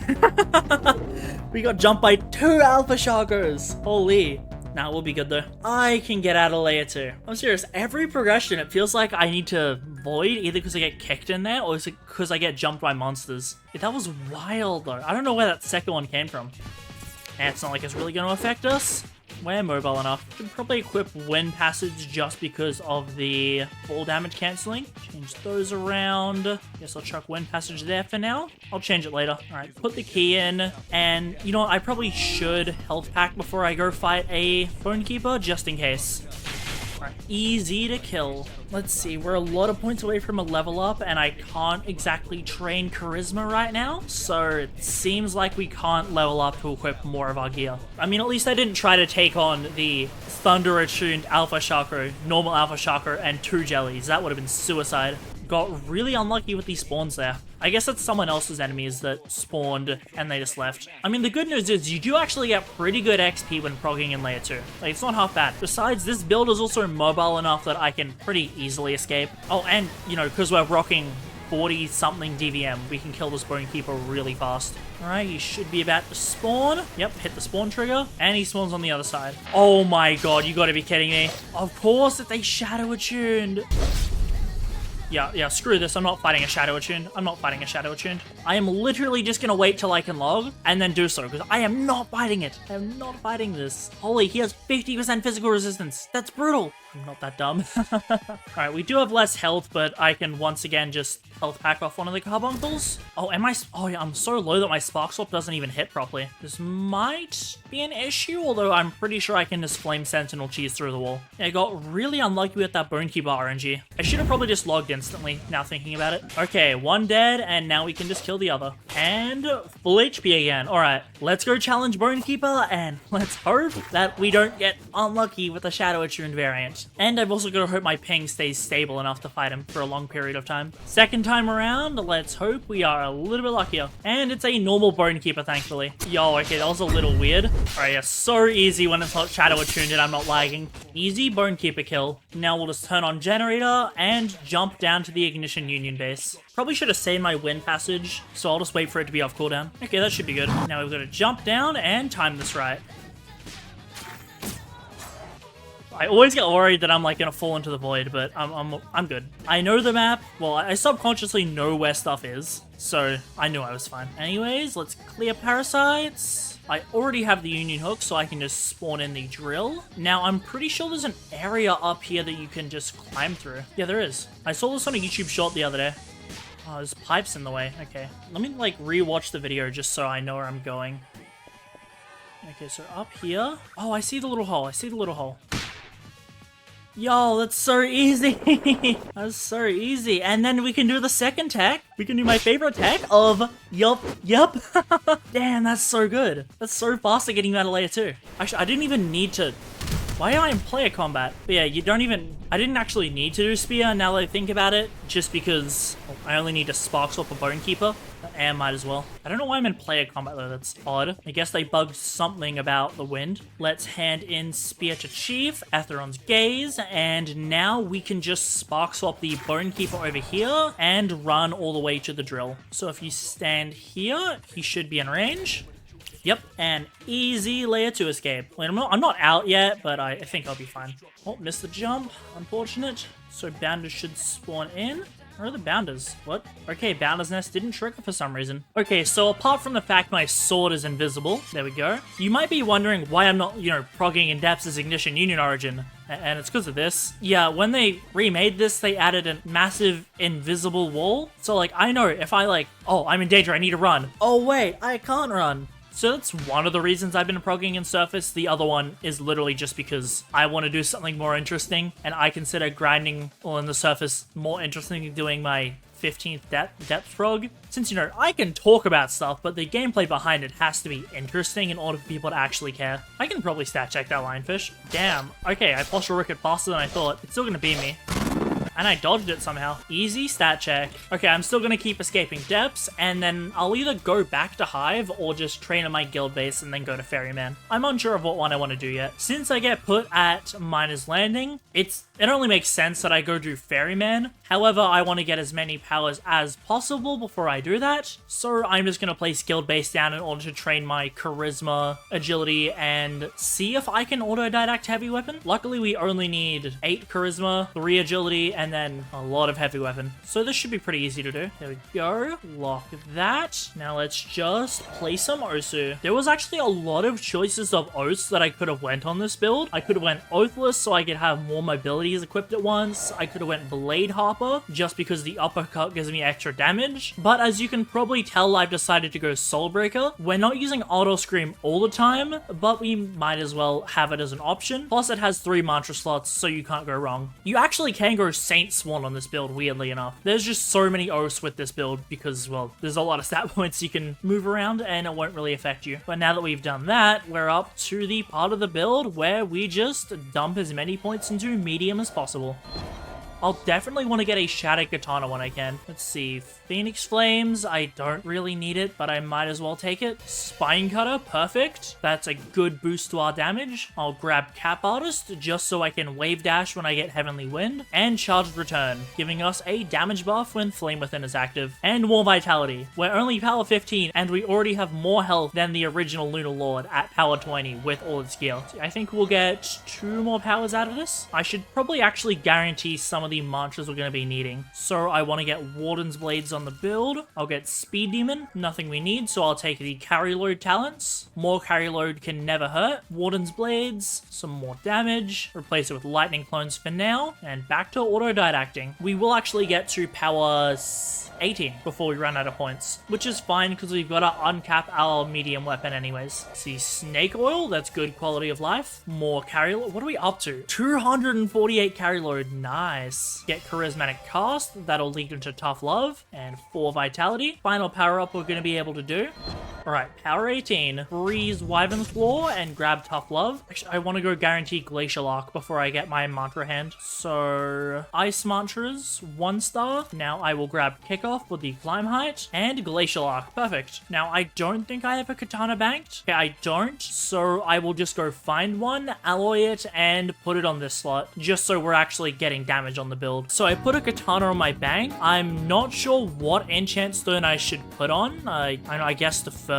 We got jumped by 2 Alpha Sharkers. Holy. Nah, we'll be good though. I can get out of layer 2. I'm serious, every progression it feels like I need to void either because I get kicked in there or is it because I get jumped by monsters. Yeah, that was wild though. I don't know where that second one came from. And it's not like it's really going to affect us. We're mobile enough. Should probably equip Wind Passage just because of the fall damage cancelling. Change those around. Guess I'll chuck Wind Passage there for now. I'll change it later. Alright, put the key in. And, you know what, I probably should health pack before I go fight a Bone Keeper, just in case. Alright, easy to kill. Let's see, we're a lot of points away from a level up, and I can't exactly train Charisma right now, so it seems like we can't level up to equip more of our gear. I mean, at least I didn't try to take on the Thunder-attuned Alpha Sharker, normal Alpha Sharker, and 2 jellies. That would have been suicide. Got really unlucky with these spawns there. I guess that's someone else's enemies that spawned and they just left. I mean, the good news is you do actually get pretty good XP when progging in layer 2. Like, it's not half bad. Besides, this build is also mobile enough that I can pretty easily escape. Oh, and, you know, because we're rocking 40-something DVM, we can kill this Bone Keeper really fast. Alright, he should be about to spawn. Yep, hit the spawn trigger, and he spawns on the other side. Oh my god, you gotta be kidding me. Of course, it's a shadow attuned. Yeah, screw this. I'm not fighting a shadow attuned. I'm not fighting a shadow attuned. I am literally just gonna wait till I can log and then do so, because I am not fighting it. I am not fighting this. Holy, he has 50% physical resistance. That's brutal. I'm not that dumb. Alright, we do have less health, but I can once again just health pack off one of the carbuncles. Oh, oh yeah, I'm so low that my spark swap doesn't even hit properly. This might be an issue, although I'm pretty sure I can just flame sentinel cheese through the wall. Yeah, I got really unlucky with that Bone Keeper RNG. I should have probably just logged instantly, now thinking about it. Okay, 1 dead, and now we can just kill the other. And full HP again. Alright, let's go challenge Bone Keeper, and let's hope that we don't get unlucky with the Shadow Attuned variant. And I've also got to hope my ping stays stable enough to fight him for a long period of time. Second time around, let's hope we are a little bit luckier. And it's a normal Bone Keeper, thankfully. Yo, okay, that was a little weird. Alright, yeah, so easy when it's not Shadow Attuned and I'm not lagging. Easy Bone Keeper kill. Now we'll just turn on Generator and jump down to the Ignition Union base. Probably should have saved my Wind Passage, so I'll just wait for it to be off cooldown. Okay, that should be good. Now we've got to jump down and time this right. I always get worried that I'm like gonna fall into the void, but I'm good. I know the map. Well, I subconsciously know where stuff is, so I knew I was fine. Anyways, let's clear parasites. I already have the Union Hook, so I can just spawn in the drill. Now, I'm pretty sure there's an area up here that you can just climb through. Yeah, there is. I saw this on a YouTube short the other day. Oh, there's pipes in the way. Okay. Let me, like, re-watch the video just so I know where I'm going. Okay, so up here. Oh, I see the little hole. I see the little hole. Yo, that's so easy. That's so easy. And then we can do the second tech. We can do my favorite tech of yup. Damn, that's so good. That's so fast at getting out of layer 2. Actually, I didn't even need to... Why am I in player combat? But yeah, you don't even... I didn't actually need to do spear now that I think about it, just because I only need to spark swap a Bone Keeper. And might as well. I don't know why I'm in player combat though, that's odd. I guess they bugged something about the wind. Let's hand in Spear to Chief, Atheron's Gaze, and now we can just spark swap the Bone Keeper over here and run all the way to the drill. So if you stand here, he should be in range. Yep, and easy layer 2 escape. Wait, I'm not out yet, but I think I'll be fine. Oh, missed the jump. Unfortunate. So Bounders should spawn in. Where are the Bounders? What? Okay, Bounder's Nest didn't trigger for some reason. Okay, so apart from the fact my sword is invisible, there we go. You might be wondering why I'm not, you know, progging in depths as Ignition Union Origin. And it's because of this. Yeah, when they remade this, they added a massive invisible wall. So, like, I know if I, like, oh, I'm in danger, I need to run. Oh, wait, I can't run. So that's one of the reasons I've been progging in Surface. The other one is literally just because I want to do something more interesting, and I consider grinding in the Surface more interesting than doing my 15th depth prog. Since, you know, I can talk about stuff, but the gameplay behind it has to be interesting in order for people to actually care. I can probably stat check that lionfish. Damn. Okay, I posture rook it faster than I thought. It's still gonna beat me. And I dodged it somehow. Easy stat check. Okay, I'm still gonna keep escaping depths, and then I'll either go back to Hive or just train in my guild base and then go to Ferryman. I'm unsure of what one I want to do yet. Since I get put at Miner's Landing, it only makes sense that I go do Ferryman. However, I want to get as many powers as possible before I do that, so I'm just gonna place guild base down in order to train my charisma, agility, and see if I can autodidact heavy weapon. Luckily, we only need 8 charisma, 3 agility, and then a lot of heavy weapon. So this should be pretty easy to do. There we go. Lock that. Now let's just play some Osu. There was actually a lot of choices of oaths that I could have went on this build. I could have went Oathless so I could have more mobilities equipped at once. I could have went Blade Harper just because the uppercut gives me extra damage. But as you can probably tell, I've decided to go Soulbreaker. We're not using Auto Scream all the time, but we might as well have it as an option. Plus it has 3 mantra slots, so you can't go wrong. You actually can go Saint Swan on this build, weirdly enough. There's just so many oaths with this build because, well, there's a lot of stat points you can move around and it won't really affect you. But now that we've done that, we're up to the part of the build where we just dump as many points into medium as possible. I'll definitely want to get a Shattered Katana when I can. Let's see. Phoenix Flames, I don't really need it, but I might as well take it. Spine Cutter, perfect. That's a good boost to our damage. I'll grab Cap Artist just so I can Wave Dash when I get Heavenly Wind. And Charged Return, giving us a damage buff when Flame Within is active. And more Vitality. We're only power 15, and we already have more health than the original Lunar Lord at power 20 with all its gear. I think we'll get 2 more powers out of this. I should probably actually guarantee some of the mantras we're going to be needing. So I want to get Warden's Blades on the build. I'll get Speed Demon, nothing we need, so I'll take the Carry Load Talents. More Carry Load can never hurt. Warden's Blades, some more damage, replace it with Lightning Clones for now, and back to auto-didacting. We will actually get to power 18 before we run out of points, which is fine because we've got to uncap our medium weapon anyways. See, Snake Oil, that's good quality of life. More Carry Load. What are we up to? 248 Carry Load, nice. Get Charismatic Cast, that'll lead into Tough Love, and 4 Vitality. Final power-up we're going to be able to do. Alright, power 18. Freeze Wyvern's Claw and grab Tough Love. Actually, I want to go guarantee Glacial Arc before I get my mantra hand. So, Ice Mantras, 1 star. Now I will grab Kickoff with the Climb Height and Glacial Arc. Perfect. Now, I don't think I have a Katana banked. Okay, I don't. So, I will just go find one, alloy it, and put it on this slot, just so we're actually getting damage on the build. So, I put a Katana on my bank. I'm not sure what enchant stone I should put on. I guess the third.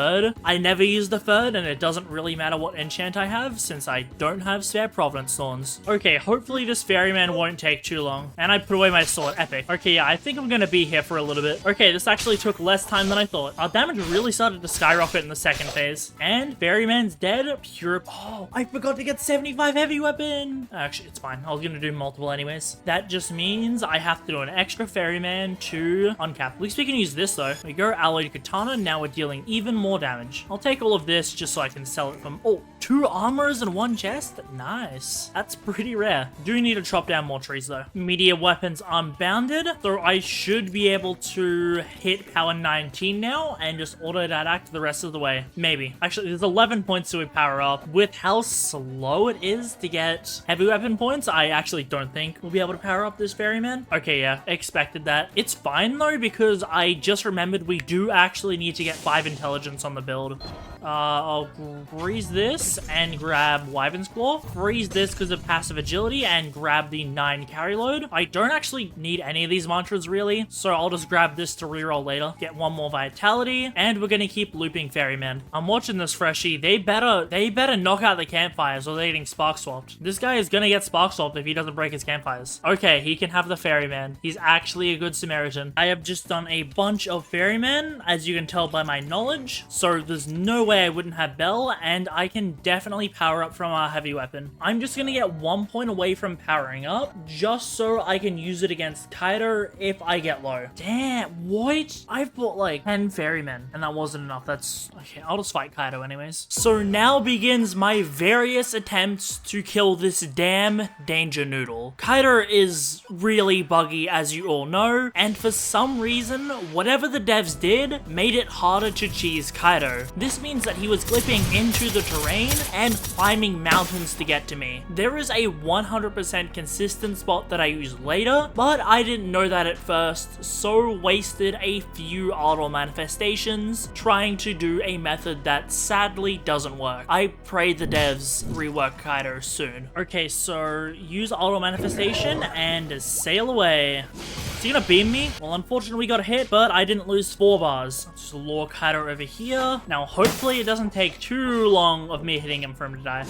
I never use the third, and it doesn't really matter what enchant I have, since I don't have spare Providence Thorns. Okay, hopefully this Ferryman won't take too long. And I put away my sword. Epic. Okay, yeah, I think I'm gonna be here for a little bit. Okay, this actually took less time than I thought. Our damage really started to skyrocket in the second phase. And Ferryman's dead. Pure... Oh, I forgot to get 75 heavy weapon. Actually, it's fine. I was gonna do multiple anyways. That just means I have to do an extra Ferryman to uncap. At least we can use this, though. We go Alloyed Katana. Now we're dealing even more damage. I'll take all of this just so I can sell it from... Oh, 2 armors and 1 chest? Nice. That's pretty rare. Do need to chop down more trees, though. Meteor weapons unbounded, so I should be able to hit power 19 now and just autodidact the rest of the way. Maybe. Actually, there's 11 points to power up. With how slow it is to get heavy weapon points, I actually don't think we'll be able to power up this Ferryman. Okay, yeah, expected that. It's fine, though, because I just remembered we do actually need to get 5 intelligence on the build. I'll freeze this and grab Wyvern's Claw. Freeze this because of passive agility and grab the 9 carry load. I don't actually need any of these mantras really, so I'll just grab this to reroll later. Get 1 more vitality, and we're gonna keep looping Ferryman. I'm watching this freshie. They better knock out the campfires or they're getting spark swapped. This guy is gonna get spark swapped if he doesn't break his campfires. Okay, he can have the Ferryman. He's actually a good Samaritan. I have just done a bunch of Ferryman, as you can tell by my knowledge, so there's no way way I wouldn't have Bell, and I can definitely power up from our heavy weapon. I'm just gonna get 1 point away from powering up, just so I can use it against Kaido if I get low. Damn, what? I've bought like 10 ferrymen, and that wasn't enough. That's okay. I'll just fight Kaido anyways. So now begins my various attempts to kill this damn danger noodle. Kaido is really buggy, as you all know, and for some reason, whatever the devs did made it harder to cheese Kaido. This means that he was clipping into the terrain and climbing mountains to get to me. There is a 100% consistent spot that I use later, but I didn't know that at first, so wasted a few auto manifestations trying to do a method that sadly doesn't work. I pray the devs rework Kaido soon. Okay, so use auto manifestation and sail away. Is he gonna beam me? Well, unfortunately we got a hit, but I didn't lose 4 bars. Let's just lure Kaido over here. Now, hopefully it doesn't take too long of me hitting him for him to die.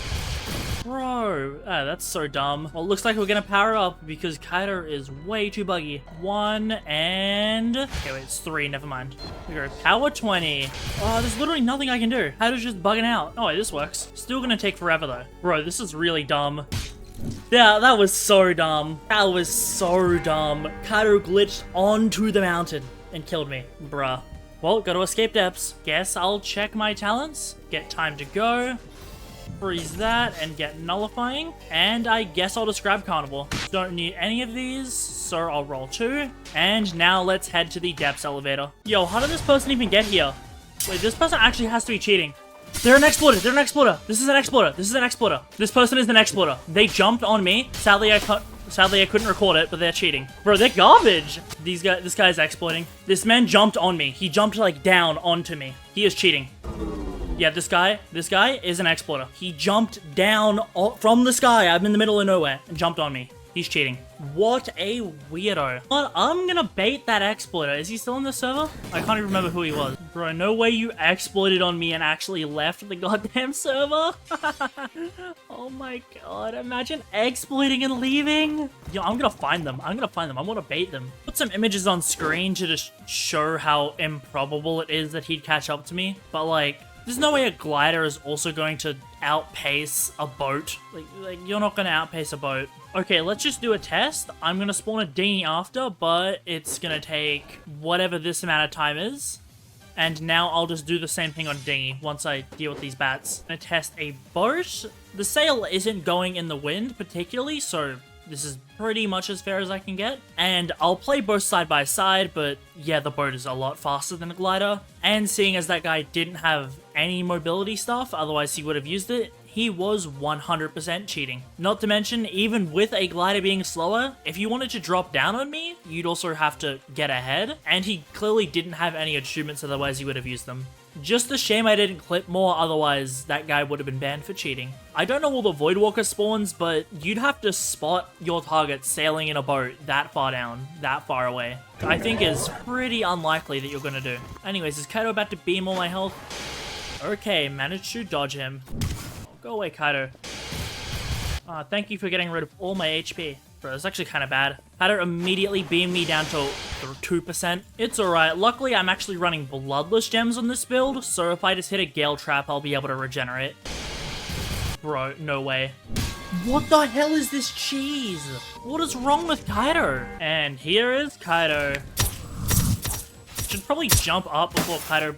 Bro, that's so dumb. Well, it looks like we're gonna power up because Kaido is way too buggy. 1 and... okay, wait, it's 3, never mind. We go power 20. Oh, there's literally nothing I can do. Kaido's just bugging out. Oh, wait, this works. Still gonna take forever though. Bro, this is really dumb. Yeah, that was so dumb. That was so dumb. Kaido glitched onto the mountain and killed me. Bruh. Well, gotta escape depths. Guess I'll check my talents. Get time to go. Freeze that and get nullifying. And I guess I'll just grab carnival. Don't need any of these, so I'll roll 2. And now let's head to the depths elevator. Yo, how did this person even get here? Wait, this person actually has to be cheating. They're an exploiter. They're an exploiter. This is an exploiter. This is an exploiter. This person is an exploiter. They jumped on me. Sadly, I couldn't record it, but they're cheating. Bro, they're garbage. This guy's exploiting. This man jumped on me. He jumped like down onto me. He is cheating. Yeah, this guy is an exploiter. He jumped down from the sky. I'm in the middle of nowhere and jumped on me. He's cheating. What a weirdo. Well, I'm gonna bait that exploiter. Is he still in the server? I can't even remember who he was. Bro, no way you exploited on me and actually left the goddamn server. Oh my god, imagine exploiting and leaving. Yo, I'm gonna find them. I wanna bait them. Put some images on screen to just show how improbable it is that he'd catch up to me. But like, there's no way a glider is also going to outpace a boat. Like you're not gonna outpace a boat. Okay, let's just do a test. I'm gonna spawn a dinghy after, but it's gonna take whatever this amount of time is. And now I'll just do the same thing on dinghy once I deal with these bats. I'm gonna test a boat. The sail isn't going in the wind particularly, so this is pretty much as fair as I can get. And I'll play both side by side, but yeah, the boat is a lot faster than a glider. And seeing as that guy didn't have any mobility stuff, otherwise he would have used it, he was 100% cheating. Not to mention, even with a glider being slower, if you wanted to drop down on me, you'd also have to get ahead. And he clearly didn't have any achievements, otherwise he would have used them. Just a shame I didn't clip more, otherwise that guy would have been banned for cheating. I don't know all the Voidwalker spawns, but you'd have to spot your target sailing in a boat that far down, that far away. I think is pretty unlikely that you're gonna do. Anyways, is Kaido about to beam all my health? Okay, managed to dodge him. Go away, Kaido. Thank you for getting rid of all my HP. Bro, that's actually kind of bad. Kaido immediately beamed me down to 2%. It's alright. Luckily, I'm actually running Bloodless Gems on this build, so if I just hit a Gale Trap, I'll be able to regenerate. Bro, no way. What the hell is this cheese? What is wrong with Kaido? And here is Kaido. Should probably jump up before Kaido...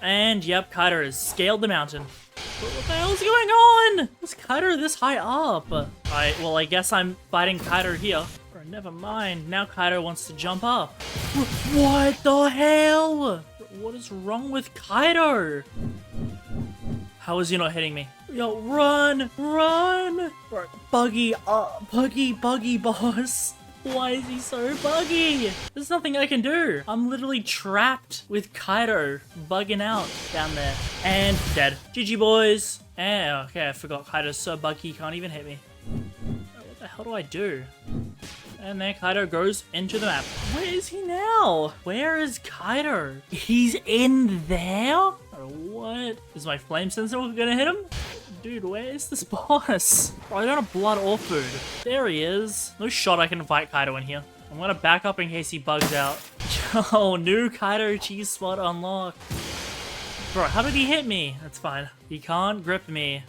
And yep, Kaido has scaled the mountain. But what the hell is going on? Is Kaido this high up? Alright, well I guess I'm fighting Kaido here. Or never mind, now Kaido wants to jump up. What the hell? What is wrong with Kaido? How is he not hitting me? Yo, run! Run! Buggy, buggy boss. Why is he so buggy? There's nothing I can do. I'm literally trapped with Kaido bugging out down there. And dead. GG boys. And okay, I forgot Kaido's so buggy he can't even hit me. What the hell do I do? And there Kaido goes into the map. Where is he now? Where is Kaido? He's in there? What? Is my flame sensor gonna hit him? Dude, where is this boss? Oh, I don't have blood or food. There he is. No shot I can fight Kaido in here. I'm gonna back up in case he bugs out. Oh, new Kaido cheese spot unlocked. Bro, how did he hit me? That's fine. He can't grip me.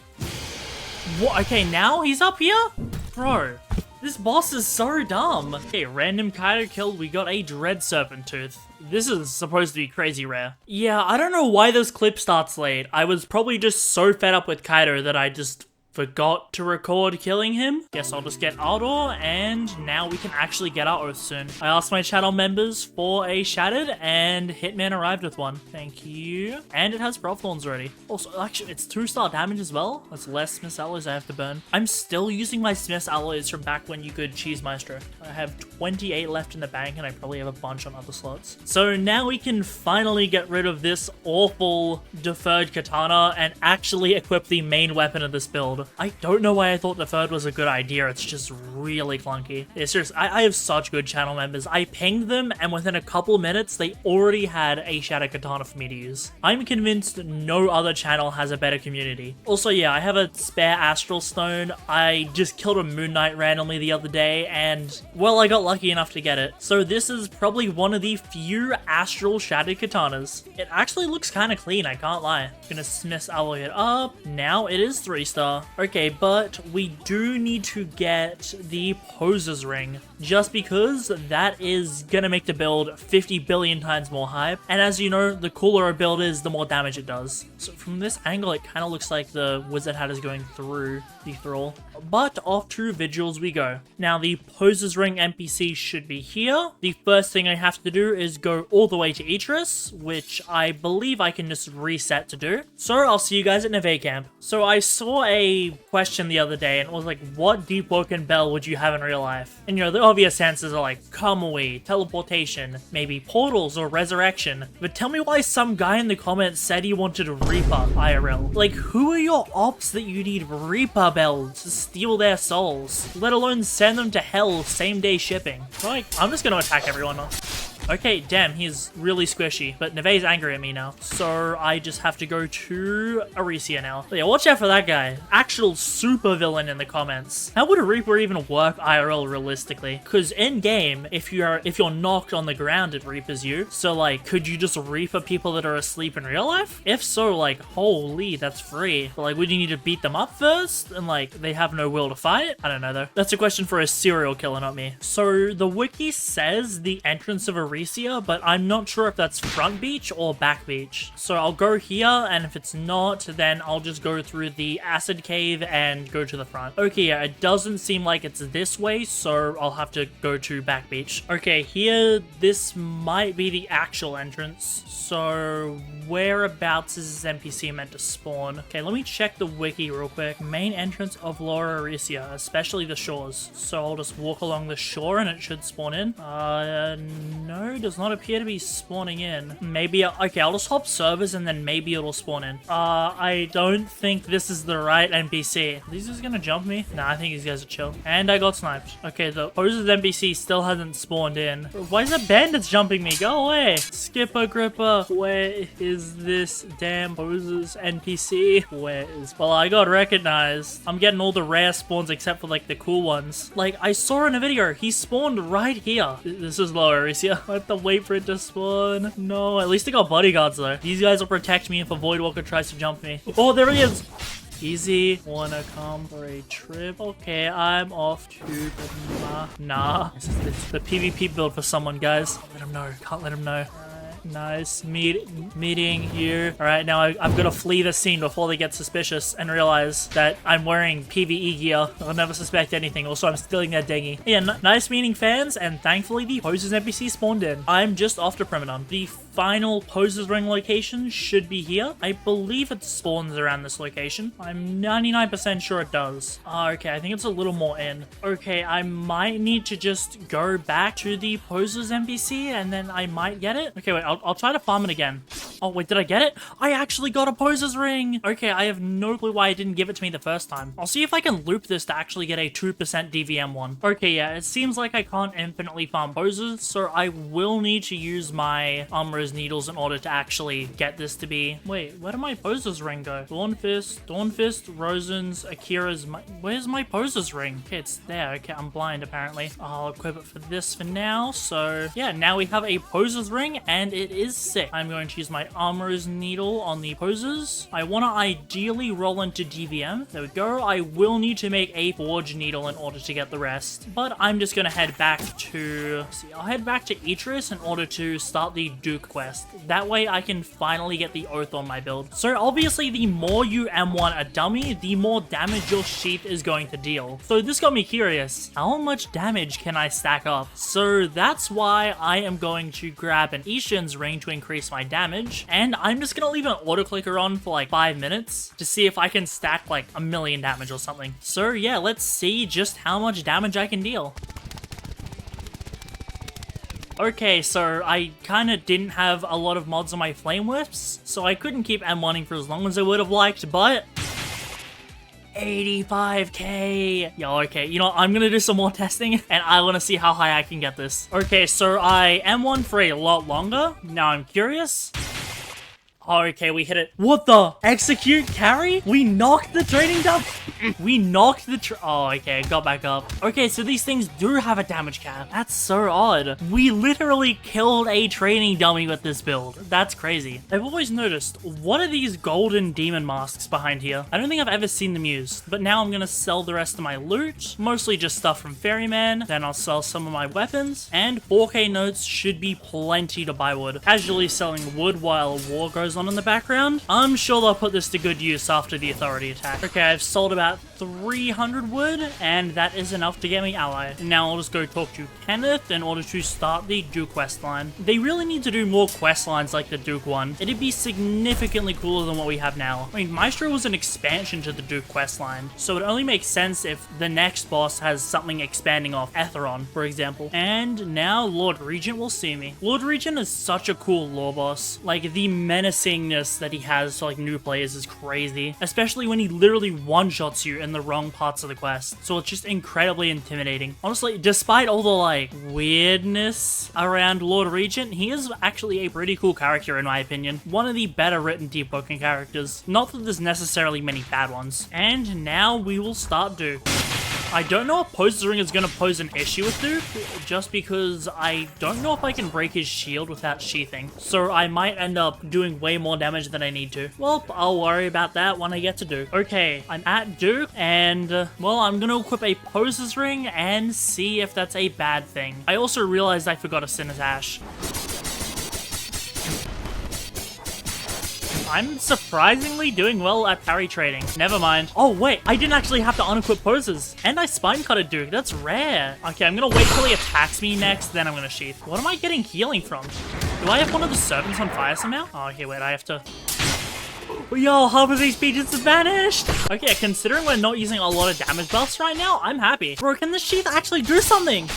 What? Okay, now he's up here? Bro, this boss is so dumb. Okay, random Kaido killed. We got a Dread Serpent Tooth. This is supposed to be crazy rare. Yeah, I don't know why this clip starts late. I was probably just so fed up with Kaido that I just forgot to record killing him. Guess I'll just get Ardor, and now we can actually get our oath soon. I asked my channel members for a Shattered, and Hitman arrived with one. Thank you. And it has Breath Thorns already. Also, actually, it's 2-star damage as well. That's less Smith's Alloys I have to burn. I'm still using my Smith's Alloys from back when you could cheese Maestro. I have 28 left in the bank, and I probably have a bunch on other slots. So now we can finally get rid of this awful deferred Katana and actually equip the main weapon of this build. I don't know why I thought deferred was a good idea. It's just really clunky. It's just, I have such good channel members. I pinged them, and within a couple minutes, they already had a Shadow Katana for me to use. I'm convinced no other channel has a better community. Also, yeah, I have a spare Astral Stone. I just killed a Moon Knight randomly the other day, and, well, I got lucky enough to get it. So this is probably one of the few Astral Shattered Katanas. It actually looks kind of clean, I can't lie. Gonna Smith's Alloy it up. Now it is 3-star. Okay, but we do need to get the Poser's Ring, just because that is gonna make the build 50 billion times more hype. And as you know, the cooler a build is, the more damage it does. So from this angle, it kind of looks like the Wizard Hat is going through the Thrall. But off to Vigils we go. Now the Poser's Ring NPC should be here. The first thing I have to do is go all the way to Idris, which I believe I can just reset to do. So I'll see you guys at Neve Camp. So I saw a question the other day, and it was like, what Deepwoken bell would you have in real life? And you know, the obvious answers are like Kamui, teleportation, maybe portals or resurrection. But tell me why some guy in the comments said he wanted Reaper IRL. Like, who are your ops that you need Reaper bells to steal their souls? Let alone send them to hell same day shipping. Like, I'm just gonna attack everyone now. Okay, damn, he's really squishy, but Neve's angry at me now. So I just have to go to Erisia now. But yeah, watch out for that guy. Actual super villain in the comments. How would a Reaper even work IRL realistically? Because in game, if you're knocked on the ground, it Reapers you. So like, could you just Reaper people that are asleep in real life? If so, like, holy, that's free. But like, would you need to beat them up first? And like, they have no will to fight? I don't know though. That's a question for a serial killer, not me. So the wiki says the entrance of Erisia, but I'm not sure if that's front beach or back beach. So I'll go here, and if it's not, then I'll just go through the acid cave and go to the front. Okay, yeah, it doesn't seem like it's this way, so I'll have to go to back beach. Okay, here, this might be the actual entrance. So whereabouts is this NPC meant to spawn? Okay, let me check the wiki real quick. Main entrance of Lower Erisia, especially the shores. So I'll just walk along the shore and it should spawn in. No, does not appear to be spawning in. Maybe, okay, I'll just hop servers and then maybe it'll spawn in. I don't think this is the right NPC. Are these guys gonna jump me? Nah, I think these guys are chill. And I got sniped. Okay, the Poser's NPC still hasn't spawned in. Why is that bandits jumping me? Go away. Skipper Gripper. Where is this damn Poser's NPC? Where is... Well, I got recognized. I'm getting all the rare spawns except for like the cool ones. Like, I saw in a video, he spawned right here. This is Lower Erisia. I have to wait for it to spawn. No, at least I got bodyguards though. These guys will protect me if a Voidwalker tries to jump me. Oh, there he is. Easy. Wanna come for a trip? Okay, I'm off to the... Nah. This is the PvP build for someone, guys. Can't let him know. Can't let him know. Nice meeting here. All right, now I've got to flee the scene before they get suspicious and realize that I'm wearing PvE gear. They'll never suspect anything. Also, I'm stealing their dinghy. Yeah, nice meeting fans, and thankfully the Poser's NPC spawned in. I'm just off to Primonon. The final Poser's Ring location should be here. I believe it spawns around this location. I'm 99% sure it does. Okay, I think it's a little more in. Okay, I might need to just go back to the Poser's NPC and then I might get it. Okay, wait, I'll try to farm it again. Oh, wait, did I get it? I actually got a Poser's Ring! Okay, I have no clue why it didn't give it to me the first time. I'll see if I can loop this to actually get a 2% DVM one. Okay, yeah, it seems like I can't infinitely farm Posers, so I will need to use my Umbra's Needles in order to actually get this to be... Wait, where did my Poser's Ring go? Dawnfist, Rosen's, Akira's... Where's my Poser's Ring? Okay, it's there. Okay, I'm blind, apparently. I'll equip it for this for now, so... Yeah, now we have a Poser's Ring, and it is sick. I'm going to use my light armorer's needle on the poses. I want to ideally roll into DVM. There we go. I will need to make a forge needle in order to get the rest, but I'm just gonna head back to, I'll head back to Etris in order to start the Duke quest. That way I can finally get the oath on my build. So obviously the more you M1 a dummy, the more damage your sheath is going to deal. So this got me curious. How much damage can I stack up? So that's why I am going to grab an Ishin's ring to increase my damage, and I'm just gonna leave an auto clicker on for like 5 minutes to see if I can stack like 1,000,000 damage or something. So yeah, let's see just how much damage I can deal. Okay, so I kind of didn't have a lot of mods on my flame whips, so I couldn't keep M1ing for as long as I would have liked, but 85k. Yo, okay, you know, I'm gonna do some more testing, and I want to see how high I can get this. Okay, so I M1 for a lot longer. Now I'm curious. Oh, okay, we hit it. What the? Execute carry? We knocked the training down. We knocked the oh, okay, got back up. Okay, so these things do have a damage cap. That's so odd. We literally killed a training dummy with this build. That's crazy. I've always noticed, what are these golden demon masks behind here? I don't think I've ever seen them used, but now I'm gonna sell the rest of my loot. Mostly just stuff from Ferryman. Then I'll sell some of my weapons, and 4k notes should be plenty to buy wood. Casually selling wood while war goes on in the background. I'm sure they'll put this to good use after the authority attack. Okay, I've sold about 300 wood, and that is enough to get me ally. Now I'll just go talk to Kenneth in order to start the Duke quest line. They really need to do more quest lines like the Duke one. It'd be significantly cooler than what we have now. I mean, Maestro was an expansion to the Duke quest line, so it only makes sense if the next boss has something expanding off Etheron, for example. And now Lord Regent will see me. Lord Regent is such a cool lore boss. Like, the menacingness that he has to like new players is crazy, especially when he literally one-shots you in the wrong parts of the quest. So it's just incredibly intimidating. Honestly, despite all the like weirdness around Lord Regent, he is actually a pretty cool character in my opinion. One of the better written Deepwoken characters. Not that there's necessarily many bad ones. And now we will start Duke. I don't know if Pose's Ring is going to pose an issue with Duke, just because I don't know if I can break his shield without sheathing. So I might end up doing way more damage than I need to. Well, I'll worry about that when I get to Duke. Okay, I'm at Duke, and well, I'm going to equip a Pose's Ring and see if that's a bad thing. I also realized I forgot a Sinner's Ash. I'm surprisingly doing well at parry trading. Never mind. Oh, wait. I didn't actually have to unequip poses. And I spine cut a Duke. That's rare. Okay, I'm gonna wait till he attacks me next, then I'm gonna sheath. What am I getting healing from? Do I have one of the serpents on fire somehow? Oh, okay, wait. I have to... Yo, half of these pages have vanished! Okay, considering we're not using a lot of damage buffs right now, I'm happy. Bro, can this sheath actually do something?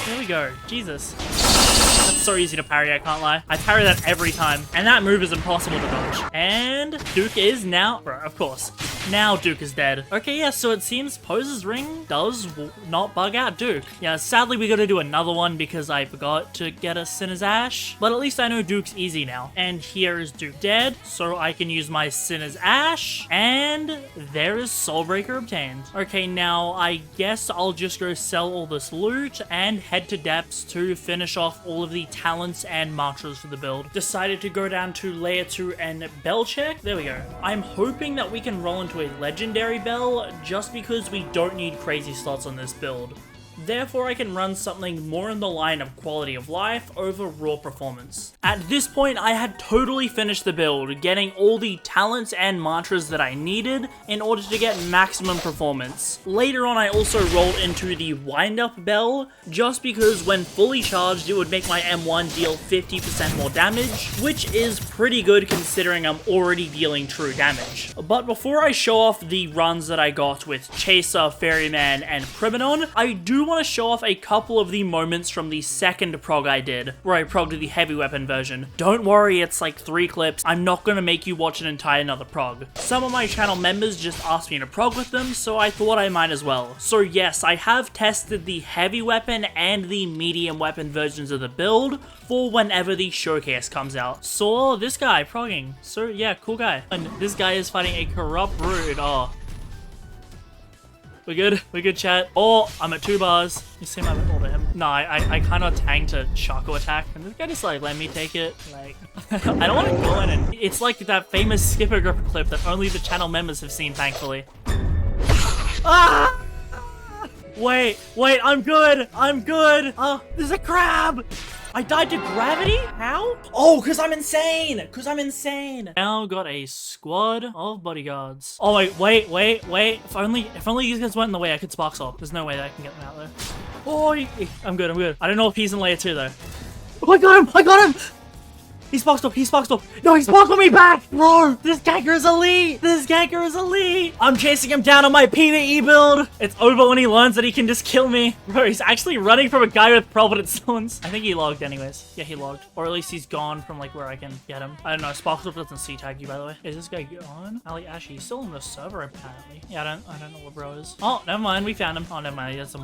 There we go. Jesus. That's so easy to parry, I can't lie. I parry that every time, and that move is impossible to dodge. And Duke is now... Bro, of course. Now Duke is dead. Okay, yeah, so it seems Pose's Ring does not bug out Duke. Yeah, sadly we gotta do another one because I forgot to get a Sinner's Ash. But at least I know Duke's easy now. And here is Duke dead, so I can use my Sinner's Ash, and there is Soulbreaker obtained. Okay, now I guess I'll just go sell all this loot and head to Depths to finish off all of the talents and mantras for the build. Decided to go down to Layer 2 and Bell check. There we go. I'm hoping that we can roll into a legendary bell just because we don't need crazy slots on this build. Therefore, I can run something more in the line of quality of life over raw performance. At this point, I had totally finished the build, getting all the talents and mantras that I needed in order to get maximum performance. Later on, I also rolled into the wind-up bell, just because when fully charged, it would make my M1 deal 50% more damage, which is pretty good considering I'm already dealing true damage. But before I show off the runs that I got with Chaser, Ferryman, and Primadon, I do want to show off a couple of the moments from the second prog I did, where I progged the heavy weapon version. Don't worry, it's like 3 clips. I'm not going to make you watch an entire another prog. Some of my channel members just asked me to prog with them, so I thought I might as well. So yes, I have tested the heavy weapon and the medium weapon versions of the build for whenever the showcase comes out. Saw this guy progging. So yeah, cool guy. And this guy is fighting a corrupt brood. Oh. We're good? We're good, chat? Oh, I'm at 2 bars. You see my little to him. No, I kind of tanked a Shaco attack, and this guy just like let me take it. Like, I don't want to go in, and it's like that famous skipper gripper clip that only the channel members have seen, thankfully. Ah! Wait, I'm good. Oh, there's a crab. I died to gravity? How? Oh, because I'm insane. Now got a squad of bodyguards. Oh, wait. If only these guys weren't in the way, I could spark swap. There's no way that I can get them out there. Oh, I'm good. I don't know if he's in layer 2 though. Oh, I got him. He spark swap. No, he sparked me back. Bro, this ganker is elite. I'm chasing him down on my PVE build. It's over when he learns that he can just kill me. Bro, he's actually running from a guy with Providence Stones. I think he logged anyways. Yeah, he logged. Or at least he's gone from like where I can get him. I don't know. Spark swap doesn't C-tag you, by the way. Is this guy gone? Ali Ashy, he's still on the server apparently. Yeah, I don't know what bro is. Oh, never mind. We found him. Oh, never mind. That's a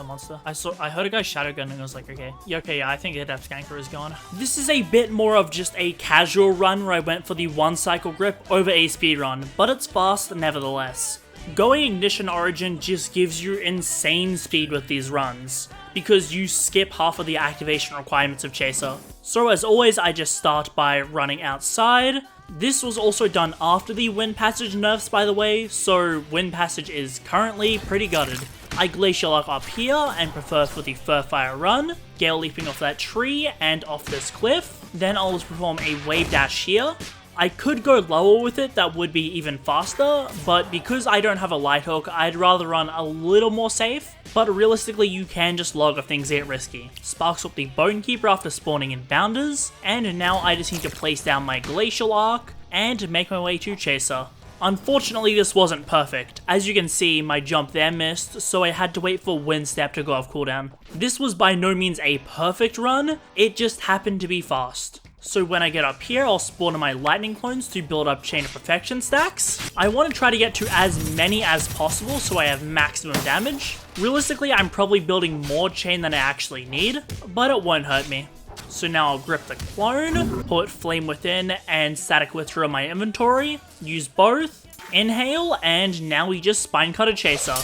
monster. I heard a guy shadow gunning and I was like, okay. Yeah, I think the depth ganker is gone. This is a bit more of just a casual run where I went for the 1 cycle grip over a speed run, but it's fast nevertheless. Going Ignition Origin just gives you insane speed with these runs, because you skip half of the activation requirements of Chaser. So as always, I just start by running outside. This was also done after the Wind Passage nerfs, by the way, so Wind Passage is currently pretty gutted. I Glacial Lock up here and prefer for the Fur Fire run, Gail leaping off that tree and off this cliff. Then I'll just perform a Wave Dash here. I could go lower with it, that would be even faster, but because I don't have a Light Hook, I'd rather run a little more safe. But realistically, you can just log if things get risky. Sparks up the Bone Keeper after spawning in Bounders, and now I just need to place down my Glacial Arc and make my way to Chaser. Unfortunately, this wasn't perfect. As you can see, my jump there missed, so I had to wait for Wind Step to go off cooldown. This was by no means a perfect run, it just happened to be fast. So when I get up here, I'll spawn in my lightning clones to build up Chain of Perfection stacks. I want to try to get to as many as possible so I have maximum damage. Realistically, I'm probably building more chain than I actually need, but it won't hurt me. So now I'll grip the clone, put Flame Within and Static Withdraw in my inventory, use both, inhale, and now we just Spine Cutter Chaser.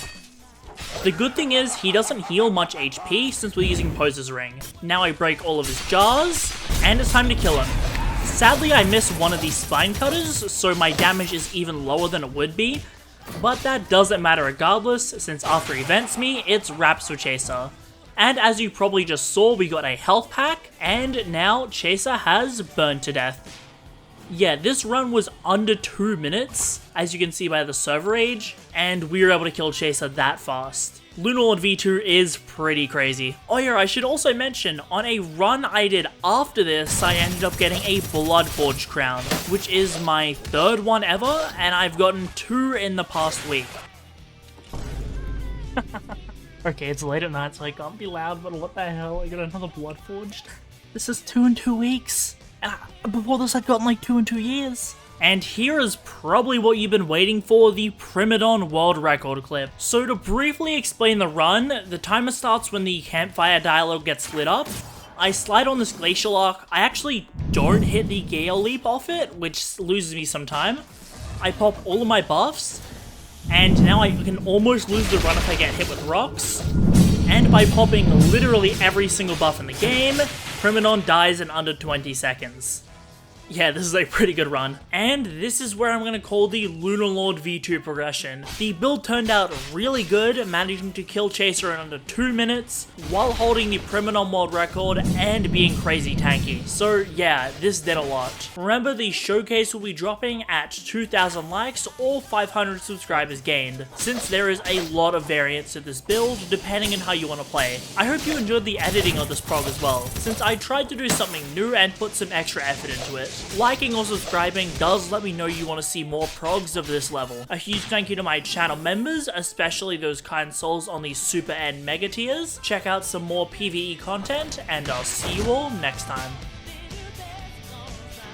The good thing is, he doesn't heal much HP since we're using Poser's Ring. Now I break all of his jars, and it's time to kill him. Sadly, I missed one of these Spine Cutters, so my damage is even lower than it would be, but that doesn't matter regardless, since after he vents me, it's wraps for Chaser. And as you probably just saw, we got a health pack, and now Chaser has burned to death. Yeah, this run was under 2 minutes, as you can see by the server age, and we were able to kill Chaser that fast. Lunar Lord V2 is pretty crazy. Oh yeah, I should also mention, on a run I did after this, I ended up getting a Bloodforged crown, which is my 3rd one ever, and I've gotten 2 in the past week. Okay, it's late at night, so I can't be loud, but what the hell? I got another Bloodforged. This is 2 in 2 weeks. And before this, I've gotten like 2 in 2 years. And here is probably what you've been waiting for, the Primadon World Record clip. So to briefly explain the run, the timer starts when the campfire dialogue gets lit up. I slide on this Glacial Arc. I actually don't hit the Gale Leap off it, which loses me some time. I pop all of my buffs. And now I can almost lose the run if I get hit with rocks. And by popping literally every single buff in the game, Primadon dies in under 20 seconds. Yeah, this is a pretty good run. And this is where I'm going to call the Lunar Lord V2 progression. The build turned out really good, managing to kill Chaser in under 2 minutes, while holding the Primadon world record and being crazy tanky. So yeah, this did a lot. Remember, the showcase will be dropping at 2,000 likes or 500 subscribers gained, since there is a lot of variance to this build, depending on how you want to play. I hope you enjoyed the editing of this prog as well, since I tried to do something new and put some extra effort into it. Liking or subscribing does let me know you want to see more progs of this level. A huge thank you to my channel members, especially those kind souls on the super and mega tiers. Check out some more PvE content, and I'll see you all next time.